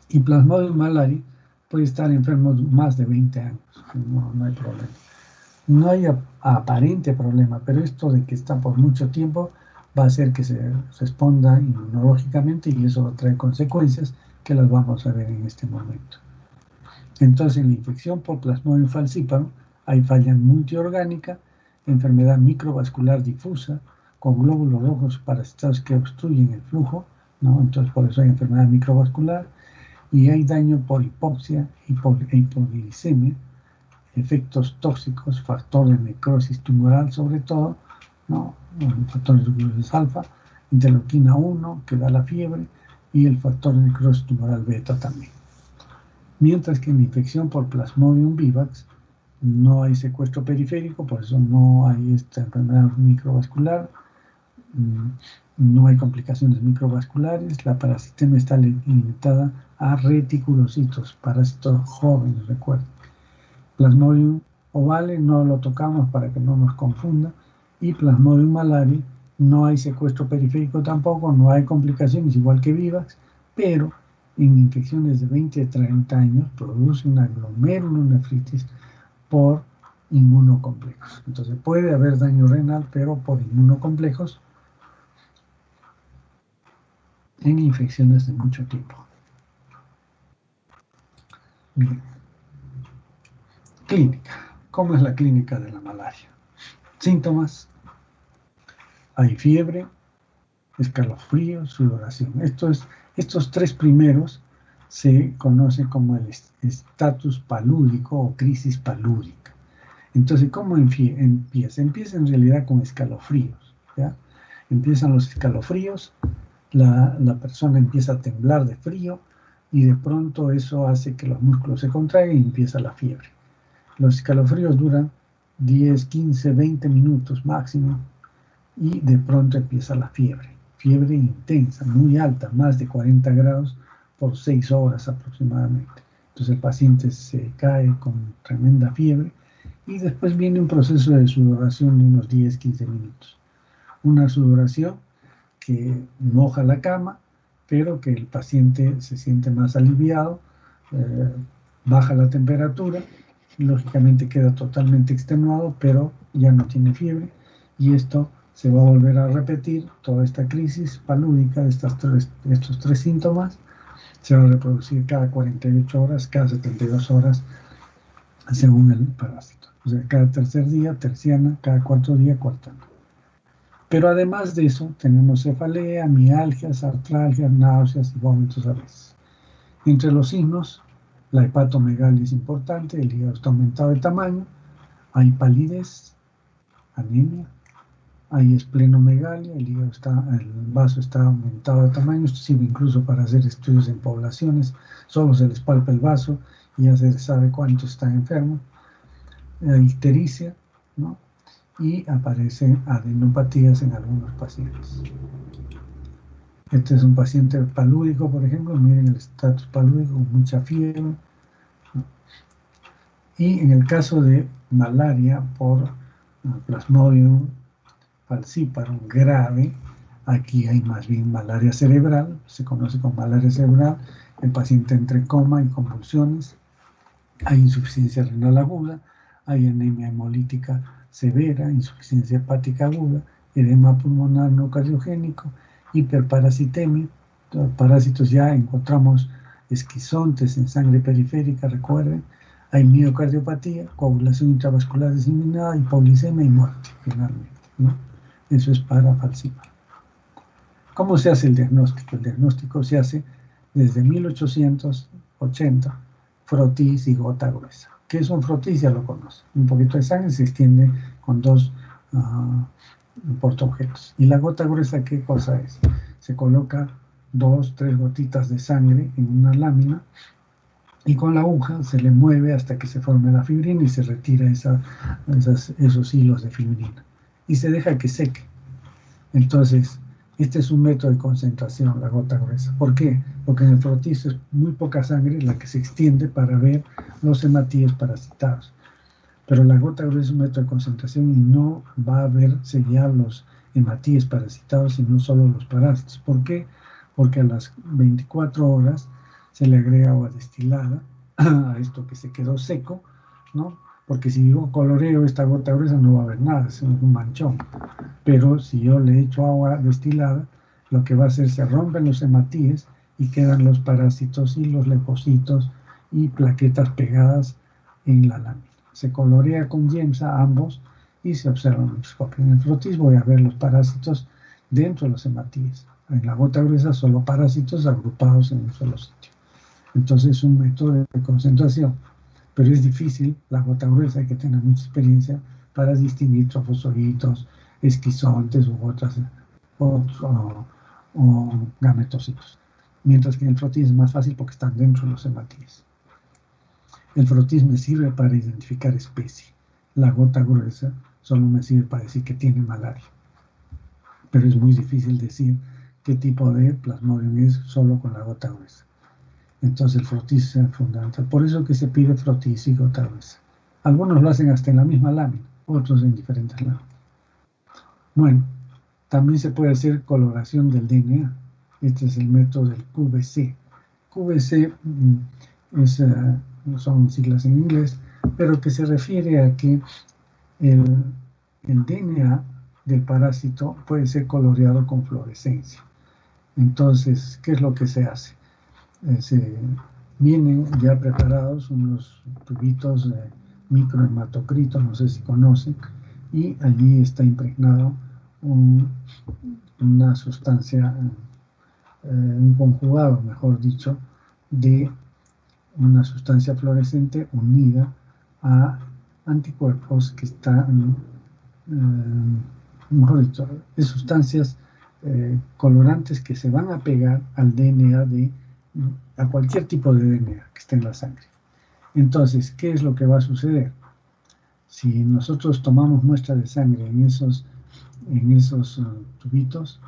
Y Plasmodium malariae puede estar enfermo más de 20 años, no hay problema. No hay aparente problema, pero esto de que está por mucho tiempo va a hacer que se responda inmunológicamente y eso trae consecuencias que las vamos a ver en este momento. Entonces, en la infección por Plasmodium falciparum hay falla multiorgánica, enfermedad microvascular difusa, con glóbulos rojos parasitados que obstruyen el flujo, ¿no? Entonces, por eso hay enfermedad microvascular, y hay daño por hipoxia e hipoglicemia, efectos tóxicos, factor de necrosis tumoral sobre todo, ¿no? El factor de glucosis alfa, interleuquina 1 que da la fiebre y el factor de necrosis tumoral beta también. Mientras que en la infección por Plasmodium vivax no hay secuestro periférico, por eso no hay esta enfermedad microvascular, no hay complicaciones microvasculares, la parasitemia está limitada a reticulocitos, parásitos jóvenes, recuerden. Plasmodium ovale no lo tocamos para que no nos confunda, y Plasmodium malariae no hay secuestro periférico tampoco, no hay complicaciones igual que vivax, pero en infecciones de 20 a 30 años produce una glomerulonefritis por inmunocomplejos. Entonces puede haber daño renal, pero por inmunocomplejos en infecciones de mucho tiempo. Bien. Clínica. ¿Cómo es la clínica de la malaria? Síntomas. Hay fiebre, escalofríos, sudoración. Estos tres primeros se conocen como el estatus palúdico o crisis palúdica. Entonces, ¿cómo empieza? Empieza en realidad con escalofríos, ¿ya? Empiezan los escalofríos, la persona empieza a temblar de frío y de pronto eso hace que los músculos se contraigan y empieza la fiebre. Los escalofríos duran 10, 15, 20 minutos máximo y de pronto empieza la fiebre. Fiebre intensa, muy alta, más de 40 grados por 6 horas aproximadamente. Entonces el paciente se cae con tremenda fiebre y después viene un proceso de sudoración de unos 10, 15 minutos. Una sudoración que moja la cama, pero que el paciente se siente más aliviado, baja la temperatura, lógicamente queda totalmente extenuado, pero ya no tiene fiebre, y esto se va a volver a repetir, toda esta crisis palúdica de estos tres síntomas, se va a reproducir cada 48 horas, cada 72 horas, según el parásito. O sea, cada tercer día, terciana, cada cuarto día, cuartana. Pero además de eso, tenemos cefalea, mialgias, artralgias, náuseas y vómitos a veces. Entre los signos, la hepatomegalia es importante, el hígado está aumentado de tamaño, hay palidez, anemia, hay esplenomegalia, el vaso está aumentado de tamaño, esto sirve incluso para hacer estudios en poblaciones, solo se les palpa el vaso y ya se sabe cuántos están enfermos. Hay ictericia, ¿no? Y aparecen adenopatías en algunos pacientes. Este es un paciente palúdico, por ejemplo, miren el estatus palúdico con mucha fiebre, ¿no? Y en el caso de malaria por Plasmodium falciparum grave, aquí hay más bien malaria cerebral, se conoce como malaria cerebral, el paciente entra en coma y convulsiones, hay insuficiencia renal aguda, hay anemia hemolítica severa, insuficiencia hepática aguda, edema pulmonar no cardiogénico, hiperparasitemia. Los parásitos ya encontramos esquizontes en sangre periférica, recuerden. Hay miocardiopatía, coagulación intravascular diseminada, hipoglicemia y muerte, finalmente, ¿no? Eso es para falciparum. ¿Cómo se hace el diagnóstico? El diagnóstico se hace desde 1880, frotis y gota gruesa. ¿Qué es un frotis? Ya lo conocen. Un poquito de sangre se extiende con dos portaobjetos. ¿Y la gota gruesa qué cosa es? Se coloca 2, 3 gotitas de sangre en una lámina y con la aguja se le mueve hasta que se forme la fibrina y se retira esos hilos de fibrina y se deja que seque. Entonces, este es un método de concentración, la gota gruesa. ¿Por qué? Porque en el frotis es muy poca sangre la que se extiende para ver los hematíes parasitados. Pero la gota gruesa es un método de concentración y no va a verse ya los hematíes parasitados, sino solo los parásitos. ¿Por qué? Porque a las 24 horas se le agrega agua destilada a esto que se quedó seco, ¿no? Porque si yo coloreo esta gota gruesa no va a haber nada, es un manchón. Pero si yo le echo agua destilada, lo que va a hacer se rompen los hematíes y quedan los parásitos y los linfocitos y plaquetas pegadas en la lámina. Se colorea con Giemsa ambos y se observa en el microscopio. En el frotis voy a ver los parásitos dentro de los hematíes. En la gota gruesa solo parásitos agrupados en un solo sitio. Entonces es un método de concentración, pero es difícil, la gota gruesa, hay que tener mucha experiencia para distinguir trofozoitos, esquizontes o gametocitos. Mientras que en el frotis es más fácil porque están dentro de los hematíes. El frotis me sirve para identificar especie. La gota gruesa solo me sirve para decir que tiene malaria. Pero es muy difícil decir qué tipo de Plasmodium es solo con la gota gruesa. Entonces el frotis es fundamental. Por eso que se pide frotis y gota gruesa. Algunos lo hacen hasta en la misma lámina, otros en diferentes láminas. Bueno, también se puede hacer coloración del DNA. Este es el método del QVC. QVC son siglas en inglés, pero que se refiere a que el DNA del parásito puede ser coloreado con fluorescencia. Entonces, ¿qué es lo que se hace? Vienen ya preparados unos tubitos de microhematocrito, no sé si conocen, y allí está impregnado una sustancia, un conjugado, mejor dicho, de una sustancia fluorescente unida a anticuerpos que están, mejor dicho, de sustancias colorantes que se van a pegar al DNA a cualquier tipo de DNA que esté en la sangre. Entonces, ¿qué es lo que va a suceder? Si nosotros tomamos muestra de sangre en esos tubitos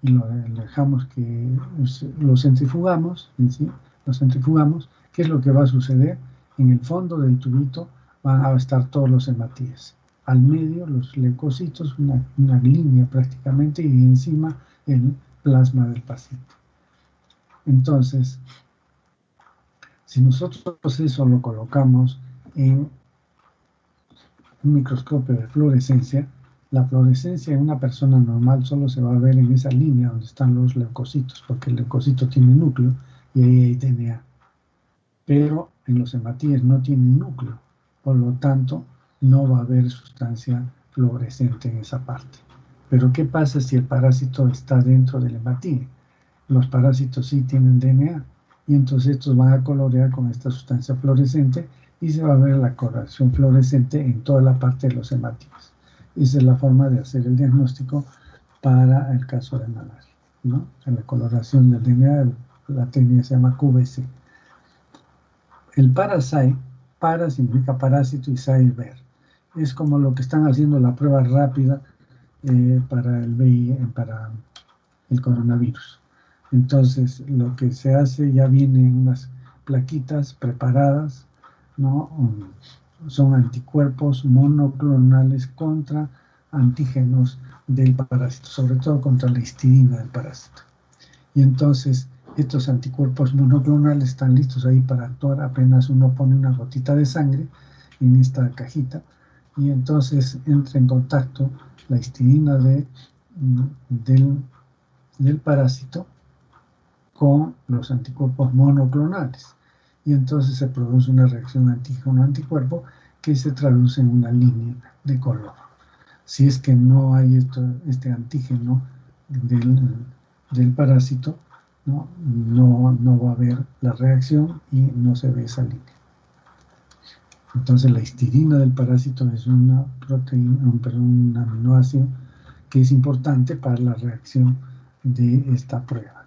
y lo dejamos que lo centrifugamos, ¿sí? Lo centrifugamos, ¿qué es lo que va a suceder? En el fondo del tubito van a estar todos los hematíes. Al medio los leucocitos, una línea prácticamente, y encima el plasma del paciente. Entonces, si nosotros eso lo colocamos en un microscopio de fluorescencia, la fluorescencia en una persona normal solo se va a ver en esa línea donde están los leucocitos, porque el leucocito tiene núcleo y ahí hay DNA. Pero en los hematíes no tienen núcleo, por lo tanto no va a haber sustancia fluorescente en esa parte. Pero ¿qué pasa si el parásito está dentro del hematíe? Los parásitos sí tienen DNA y entonces estos van a colorear con esta sustancia fluorescente y se va a ver la coloración fluorescente en toda la parte de los hematíes. Esa es la forma de hacer el diagnóstico para el caso de malaria, ¿no? En la coloración del DNA, la técnica se llama QVC. El parasite, para significa parásito y sai ver. Es como lo que están haciendo la prueba rápida para el VIH, para el coronavirus. Entonces, lo que se hace, ya vienen unas plaquitas preparadas, ¿no? Son anticuerpos monoclonales contra antígenos del parásito, sobre todo contra la histidina del parásito. Y entonces, estos anticuerpos monoclonales están listos ahí para actuar apenas uno pone una gotita de sangre en esta cajita, y entonces entra en contacto la histidina del parásito con los anticuerpos monoclonales. Y entonces se produce una reacción antígeno-anticuerpo que se traduce en una línea de color. Si es que no hay este antígeno del parásito, no va a haber la reacción y no se ve esa línea. Entonces la histidina del parásito es una proteína, un aminoácido que es importante para la reacción de esta prueba.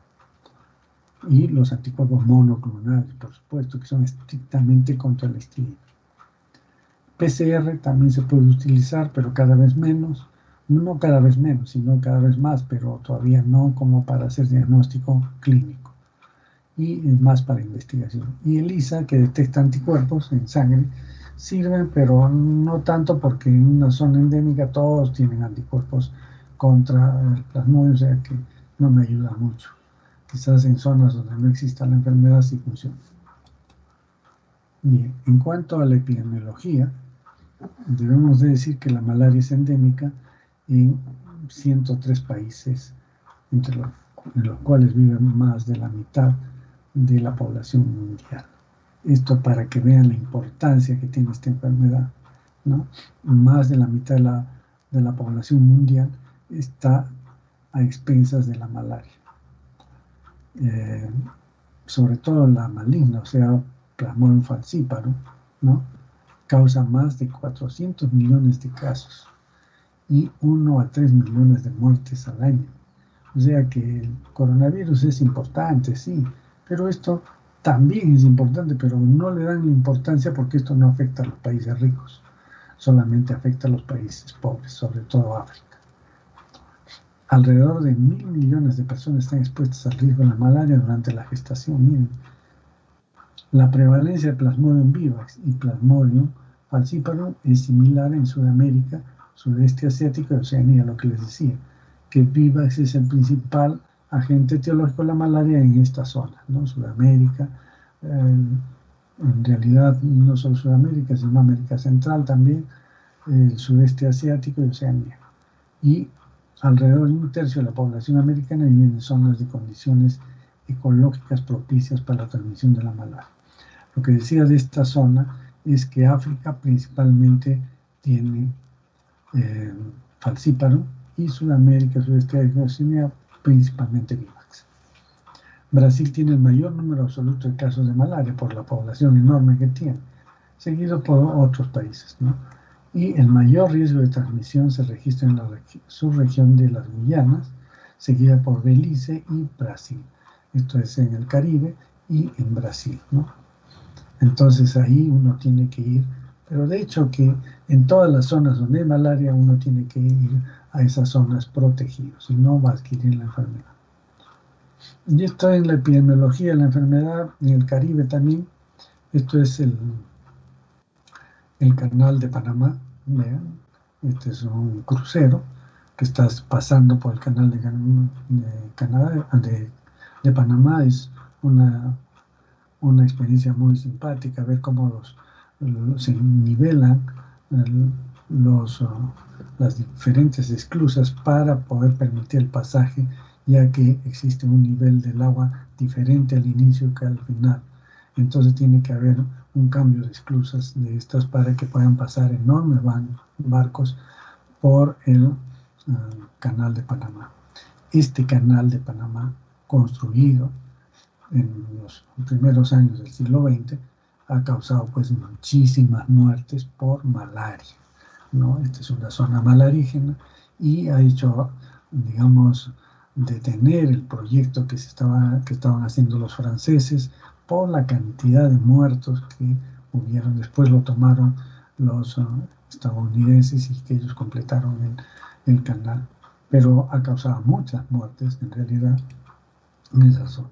Y los anticuerpos monoclonales, por supuesto, que son estrictamente contra la histidina. PCR también se puede utilizar, pero cada vez menos. No cada vez menos, sino cada vez más, pero todavía no como para hacer diagnóstico clínico. Y más para investigación. Y ELISA, que detecta anticuerpos en sangre, sirven, pero no tanto, porque en una zona endémica todos tienen anticuerpos contra el plasmodium, o sea que no me ayuda mucho. Quizás en zonas donde no exista la enfermedad sí funciona. Bien, en cuanto a la epidemiología, debemos de decir que la malaria es endémica en 103 países, en los cuales vive más de la mitad de la población mundial. Esto para que vean la importancia que tiene esta enfermedad, ¿no? Más de la mitad de la población mundial está a expensas de la malaria. Sobre todo la maligna, o sea, Plasmodium falciparum, ¿no? Causa más de 400 millones de casos y 1 a 3 millones de muertes al año. O sea que el coronavirus es importante, sí, pero esto también es importante, pero no le dan la importancia porque esto no afecta a los países ricos, solamente afecta a los países pobres, sobre todo África. Alrededor de 1.000 millones de personas están expuestas al riesgo de la malaria durante la gestación. Miren, la prevalencia de Plasmodium vivax y Plasmodium falciparum es similar en Sudamérica, Sudeste Asiático y Oceanía, lo que les decía, que vivax es el principal agente etiológico de la malaria en esta zona, ¿no? Sudamérica, en realidad no solo Sudamérica, sino América Central también, el sudeste asiático y Oceanía. Y alrededor de un tercio de la población americana vive en zonas de condiciones ecológicas propicias para la transmisión de la malaria. Lo que decía de esta zona es que África principalmente tiene falcíparo y Sudamérica, sudeste de Oceanía, principalmente Vivax. Brasil tiene el mayor número absoluto de casos de malaria por la población enorme que tiene, seguido por otros países, ¿no? Y el mayor riesgo de transmisión se registra en la subregión de las Guyanas, seguida por Belice y Brasil. Esto es en el Caribe y en Brasil, ¿no? Entonces ahí uno tiene que ir, pero de hecho que en todas las zonas donde hay malaria uno tiene que ir a esas zonas protegidas, si no va a adquirir la enfermedad. Y esto en la epidemiología de la enfermedad, en el Caribe también, esto es el canal de Panamá, vean, este es un crucero que está pasando por el canal de Panamá, es una experiencia muy simpática, ver cómo se nivelan las diferentes esclusas para poder permitir el pasaje, ya que existe un nivel del agua diferente al inicio que al final. Entonces tiene que haber un cambio de esclusas de estas para que puedan pasar enormes barcos por el canal de Panamá. Este canal de Panamá, construido en los primeros años del siglo XX, ha causado pues muchísimas muertes por malaria, ¿no? Esta es una zona malarígena y ha hecho, digamos, detener el proyecto que estaban haciendo los franceses por la cantidad de muertos que hubieron. Después lo tomaron los estadounidenses y que ellos completaron el canal, pero ha causado muchas muertes en realidad en esa zona.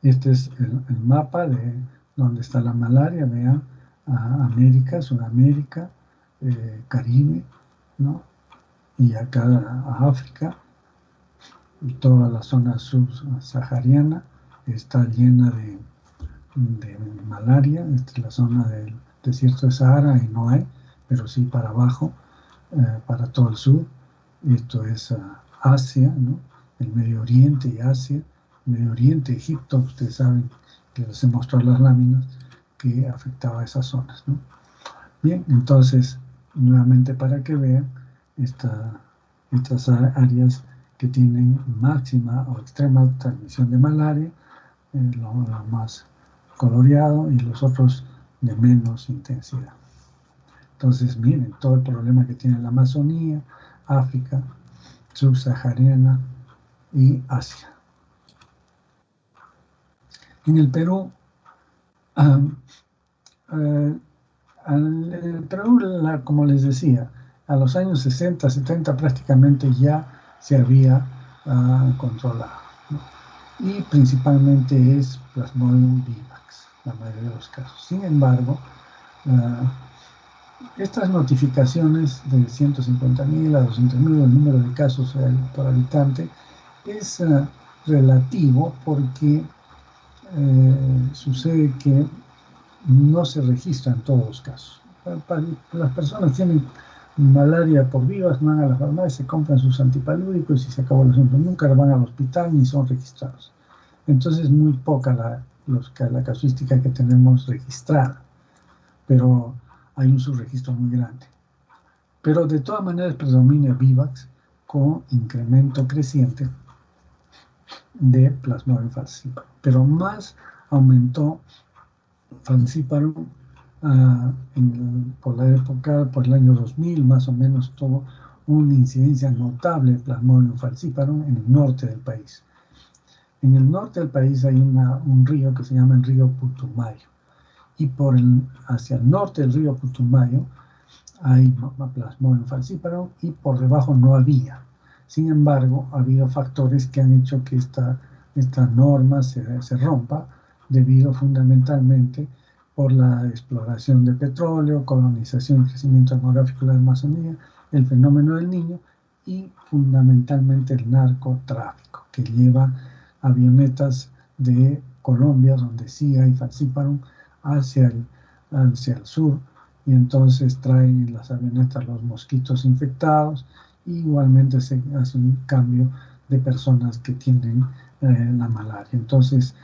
Este es el mapa de donde está la malaria, vean, América, Sudamérica, Caribe, ¿no? Y acá a África, y toda la zona subsahariana está llena de malaria. Esta es la zona del desierto de Sahara y no hay, pero sí para abajo, para todo el sur. Esto es Asia, ¿no? El Medio Oriente y Asia. Medio Oriente, Egipto, ustedes saben que les he mostrado las láminas que afectaba a esas zonas, ¿no? Bien, entonces, nuevamente para que vean estas áreas que tienen máxima o extrema transmisión de malaria, lo más coloreado, y los otros de menos intensidad. Entonces, miren, todo el problema que tiene la Amazonía, África, subsahariana y Asia. En el Perú, como les decía, a los años 60, 70 prácticamente ya se había controlado, ¿no? Y principalmente es Plasmodium vivax, la mayoría de los casos. Sin embargo, estas notificaciones de 150.000 a 200.000, el número de casos por habitante, es relativo porque sucede que no se registran todos los casos. Las personas tienen malaria por vivas, van a la farmacia, se compran sus antipalúdicos y se acabó el asunto. Nunca van al hospital ni son registrados. Entonces es muy poca la casuística que tenemos registrada, pero hay un subregistro muy grande. Pero de todas maneras predomina Vivax con incremento creciente de Plasmodium falciparum. Pero más aumentó falciparum por la época, por el año 2000, más o menos tuvo una incidencia notable de Plasmodium falciparum en el norte del país. En el norte del país hay un río que se llama el río Putumayo, y hacia el norte del río Putumayo hay Plasmodium falciparum y por debajo no había. Sin embargo, ha habido factores que han hecho que esta norma se rompa, debido fundamentalmente por la exploración de petróleo, colonización y crecimiento demográfico de la Amazonía, el fenómeno del Niño y fundamentalmente el narcotráfico, que lleva avionetas de Colombia, donde sí hay falciparum, hacia el sur, y entonces traen en las avionetas los mosquitos infectados, y igualmente se hace un cambio de personas que tienen la malaria. Entonces,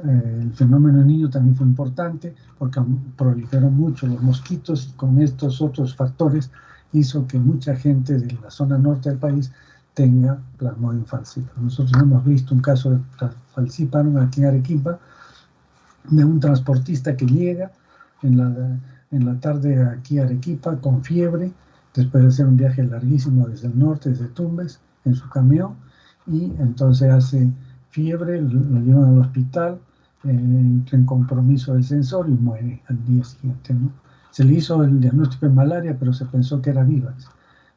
el fenómeno del Niño también fue importante porque proliferó mucho los mosquitos, y con estos otros factores hizo que mucha gente de la zona norte del país tenga Plasmodium falciparum. Nosotros hemos visto un caso de falciparum aquí en Arequipa, de un transportista que llega en la tarde aquí a Arequipa con fiebre, después de hacer un viaje larguísimo desde el norte, desde Tumbes, en su camión, y entonces hace fiebre, lo llevan al hospital, entra en compromiso del sensor y muere al día siguiente, ¿no? Se le hizo el diagnóstico de malaria, pero se pensó que era Vivax.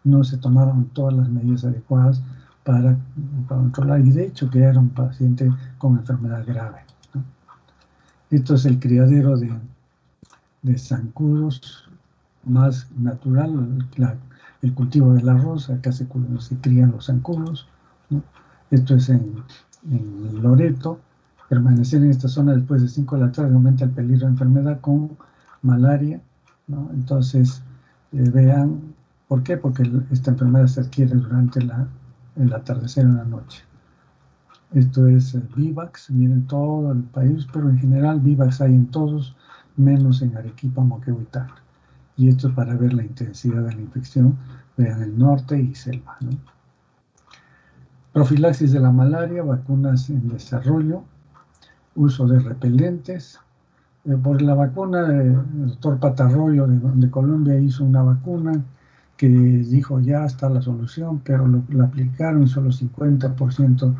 No se tomaron todas las medidas adecuadas para controlar, y de hecho que era un paciente con enfermedad grave, ¿no? Esto es el criadero de zancudos más natural, el cultivo del arroz. Acá se crían los zancudos, ¿no? Esto es en Loreto. Permanecer en esta zona después de 5 de la tarde aumenta el peligro de enfermedad con malaria, ¿no? Entonces, vean, ¿por qué? Porque esta enfermedad se adquiere durante el atardecer en la noche. Esto es Vivax, miren todo el país, pero en general Vivax hay en todos, menos en Arequipa, Moquegua y Tacna. Y esto es para ver la intensidad de la infección. Vean el norte y selva, ¿no? Profilaxis de la malaria, vacunas en desarrollo, uso de repelentes. Por la vacuna, el doctor Patarroyo de Colombia hizo una vacuna que dijo ya está la solución, pero la aplicaron, solo 50%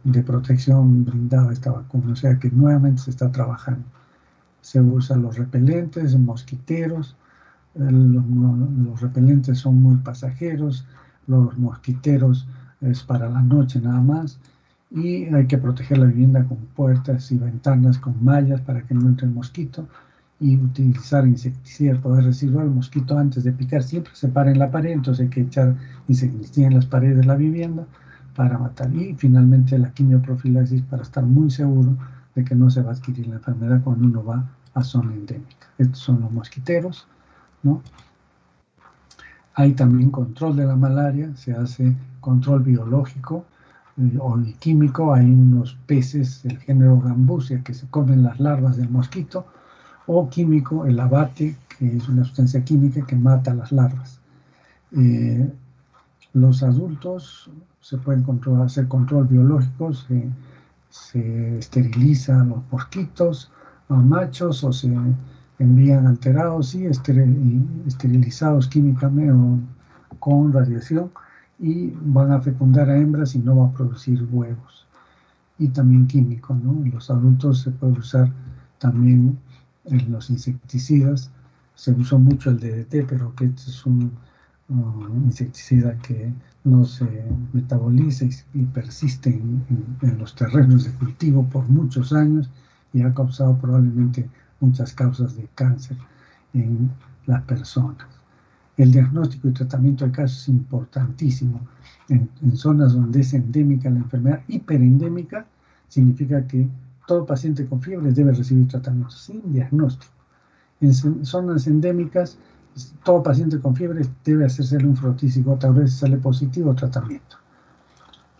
de protección brindaba esta vacuna, o sea que nuevamente se está trabajando. Se usan los repelentes, mosquiteros. Los repelentes son muy pasajeros, los mosquiteros es para la noche nada más, y hay que proteger la vivienda con puertas y ventanas con mallas para que no entre el mosquito, y utilizar insecticida de poder residual. El mosquito, antes de picar, siempre se para en la pared, entonces hay que echar insecticida en las paredes de la vivienda para matar. Y finalmente la quimioprofilaxis, para estar muy seguro de que no se va a adquirir la enfermedad cuando uno va a zona endémica. Estos son los mosquiteros, ¿no? Hay también control de la malaria, se hace control biológico o químico. Hay unos peces del género Gambusia que se comen las larvas del mosquito, o químico, el abate, que es una sustancia química que mata las larvas. Los adultos se pueden hacer control biológico, se esterilizan los mosquitos, los machos, o se envían alterados y esterilizados químicamente o con radiación, y van a fecundar a hembras y no va a producir huevos. Y también químico, ¿no? En los adultos se puede usar también en los insecticidas. Se usó mucho el DDT, pero que este es un insecticida que no se metaboliza y persiste en los terrenos de cultivo por muchos años, y ha causado probablemente muchas causas de cáncer en las personas. El diagnóstico y tratamiento de casos es importantísimo. En zonas donde es endémica la enfermedad, hiperendémica, significa que todo paciente con fiebre debe recibir tratamiento sin diagnóstico. En zonas endémicas, todo paciente con fiebre debe hacérsele un frotísico, tal vez sale positivo, tratamiento.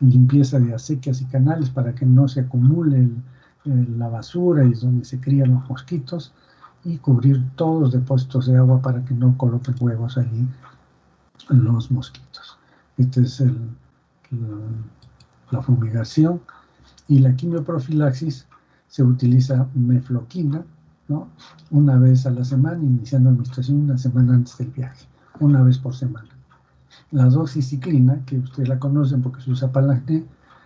Limpieza de acequias y canales para que no se acumule la basura y donde se crían los mosquitos, y cubrir todos los depósitos de agua para que no coloquen huevos allí los mosquitos. Esta es la fumigación. Y la quimioprofilaxis, se utiliza mefloquina, ¿no? Una vez a la semana, iniciando administración una semana antes del viaje, una vez por semana. La doxiciclina, que ustedes la conocen porque se usa para el acné,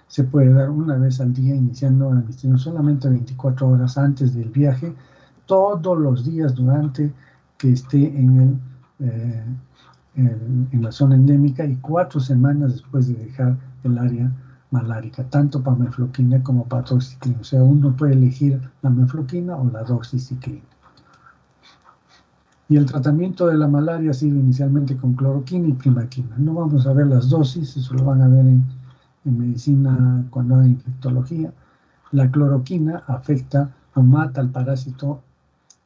se puede dar una vez al día, iniciando administración solamente 24 horas antes del viaje, todos los días durante que esté en la zona endémica, y 4 semanas después de dejar el área malárica, tanto para mefloquina como para doxiciclina. O sea, uno puede elegir la mefloquina o la doxiciclina. Y el tratamiento de la malaria ha sido inicialmente con cloroquina y primaquina. No vamos a ver las dosis, eso lo van a ver en medicina cuando hagan infectología. La cloroquina afecta o mata al parásito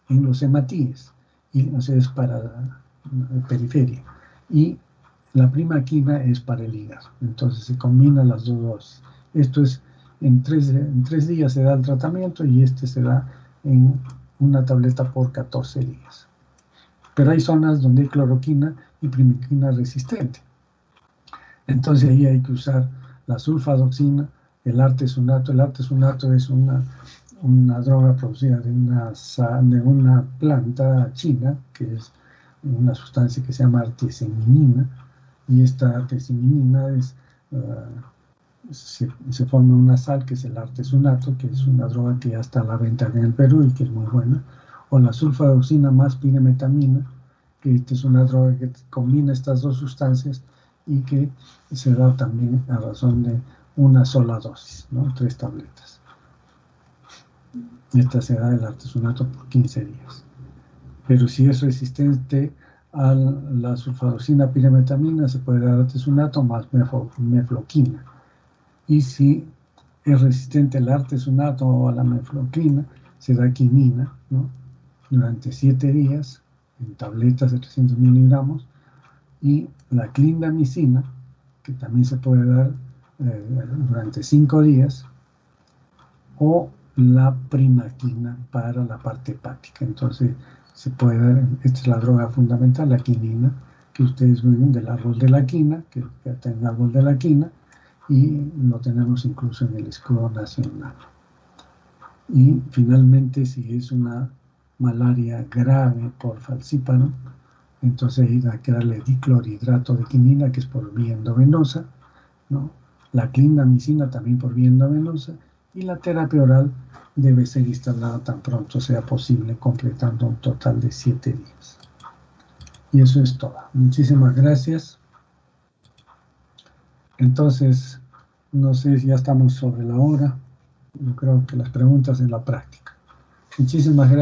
en los hematíes, y o sea, es para la periferia. Y la primaquina es para el hígado. Entonces se combinan las dos dosis. Esto es, en 3 días se da el tratamiento y este se da en una tableta por 14 días. Pero hay zonas donde hay cloroquina y primaquina resistente. Entonces ahí hay que usar la sulfadoxina, el artesunato. El artesunato es una droga producida de una planta china, que es una sustancia que se llama arteseminina, y esta arteseminina se forma una sal que es el artesunato, que es una droga que ya está a la venta en el Perú y que es muy buena, o la sulfadoxina más piremetamina, que esta es una droga que combina estas dos sustancias y que se da también a razón de una sola dosis, ¿no? 3 tabletas. Esta se da el artesunato por 15 días. Pero si es resistente a la sulfadoxina piremetamina, se puede dar artesunato más mefloquina. Y si es resistente al artesunato o a la mefloquina, se da quinina, ¿no? Durante 7 días, en tabletas de 300 miligramos, y la clindamicina, que también se puede dar durante 5 días, o la primaquina para la parte hepática. Entonces se puede dar, esta es la droga fundamental, la quinina, que ustedes ven del árbol de la quina, que está en el árbol de la quina, y lo tenemos incluso en el escudo nacional. Y finalmente, si es una malaria grave por falciparum, entonces hay que darle diclorhidrato de quinina, que es por vía endovenosa, ¿no? La clindamicina también por vía endovenosa, y la terapia oral debe ser instalada tan pronto sea posible, completando un total de 7 días. Y eso es todo. Muchísimas gracias. Entonces, no sé si ya estamos sobre la hora. Yo creo que las preguntas en la práctica. Muchísimas gracias.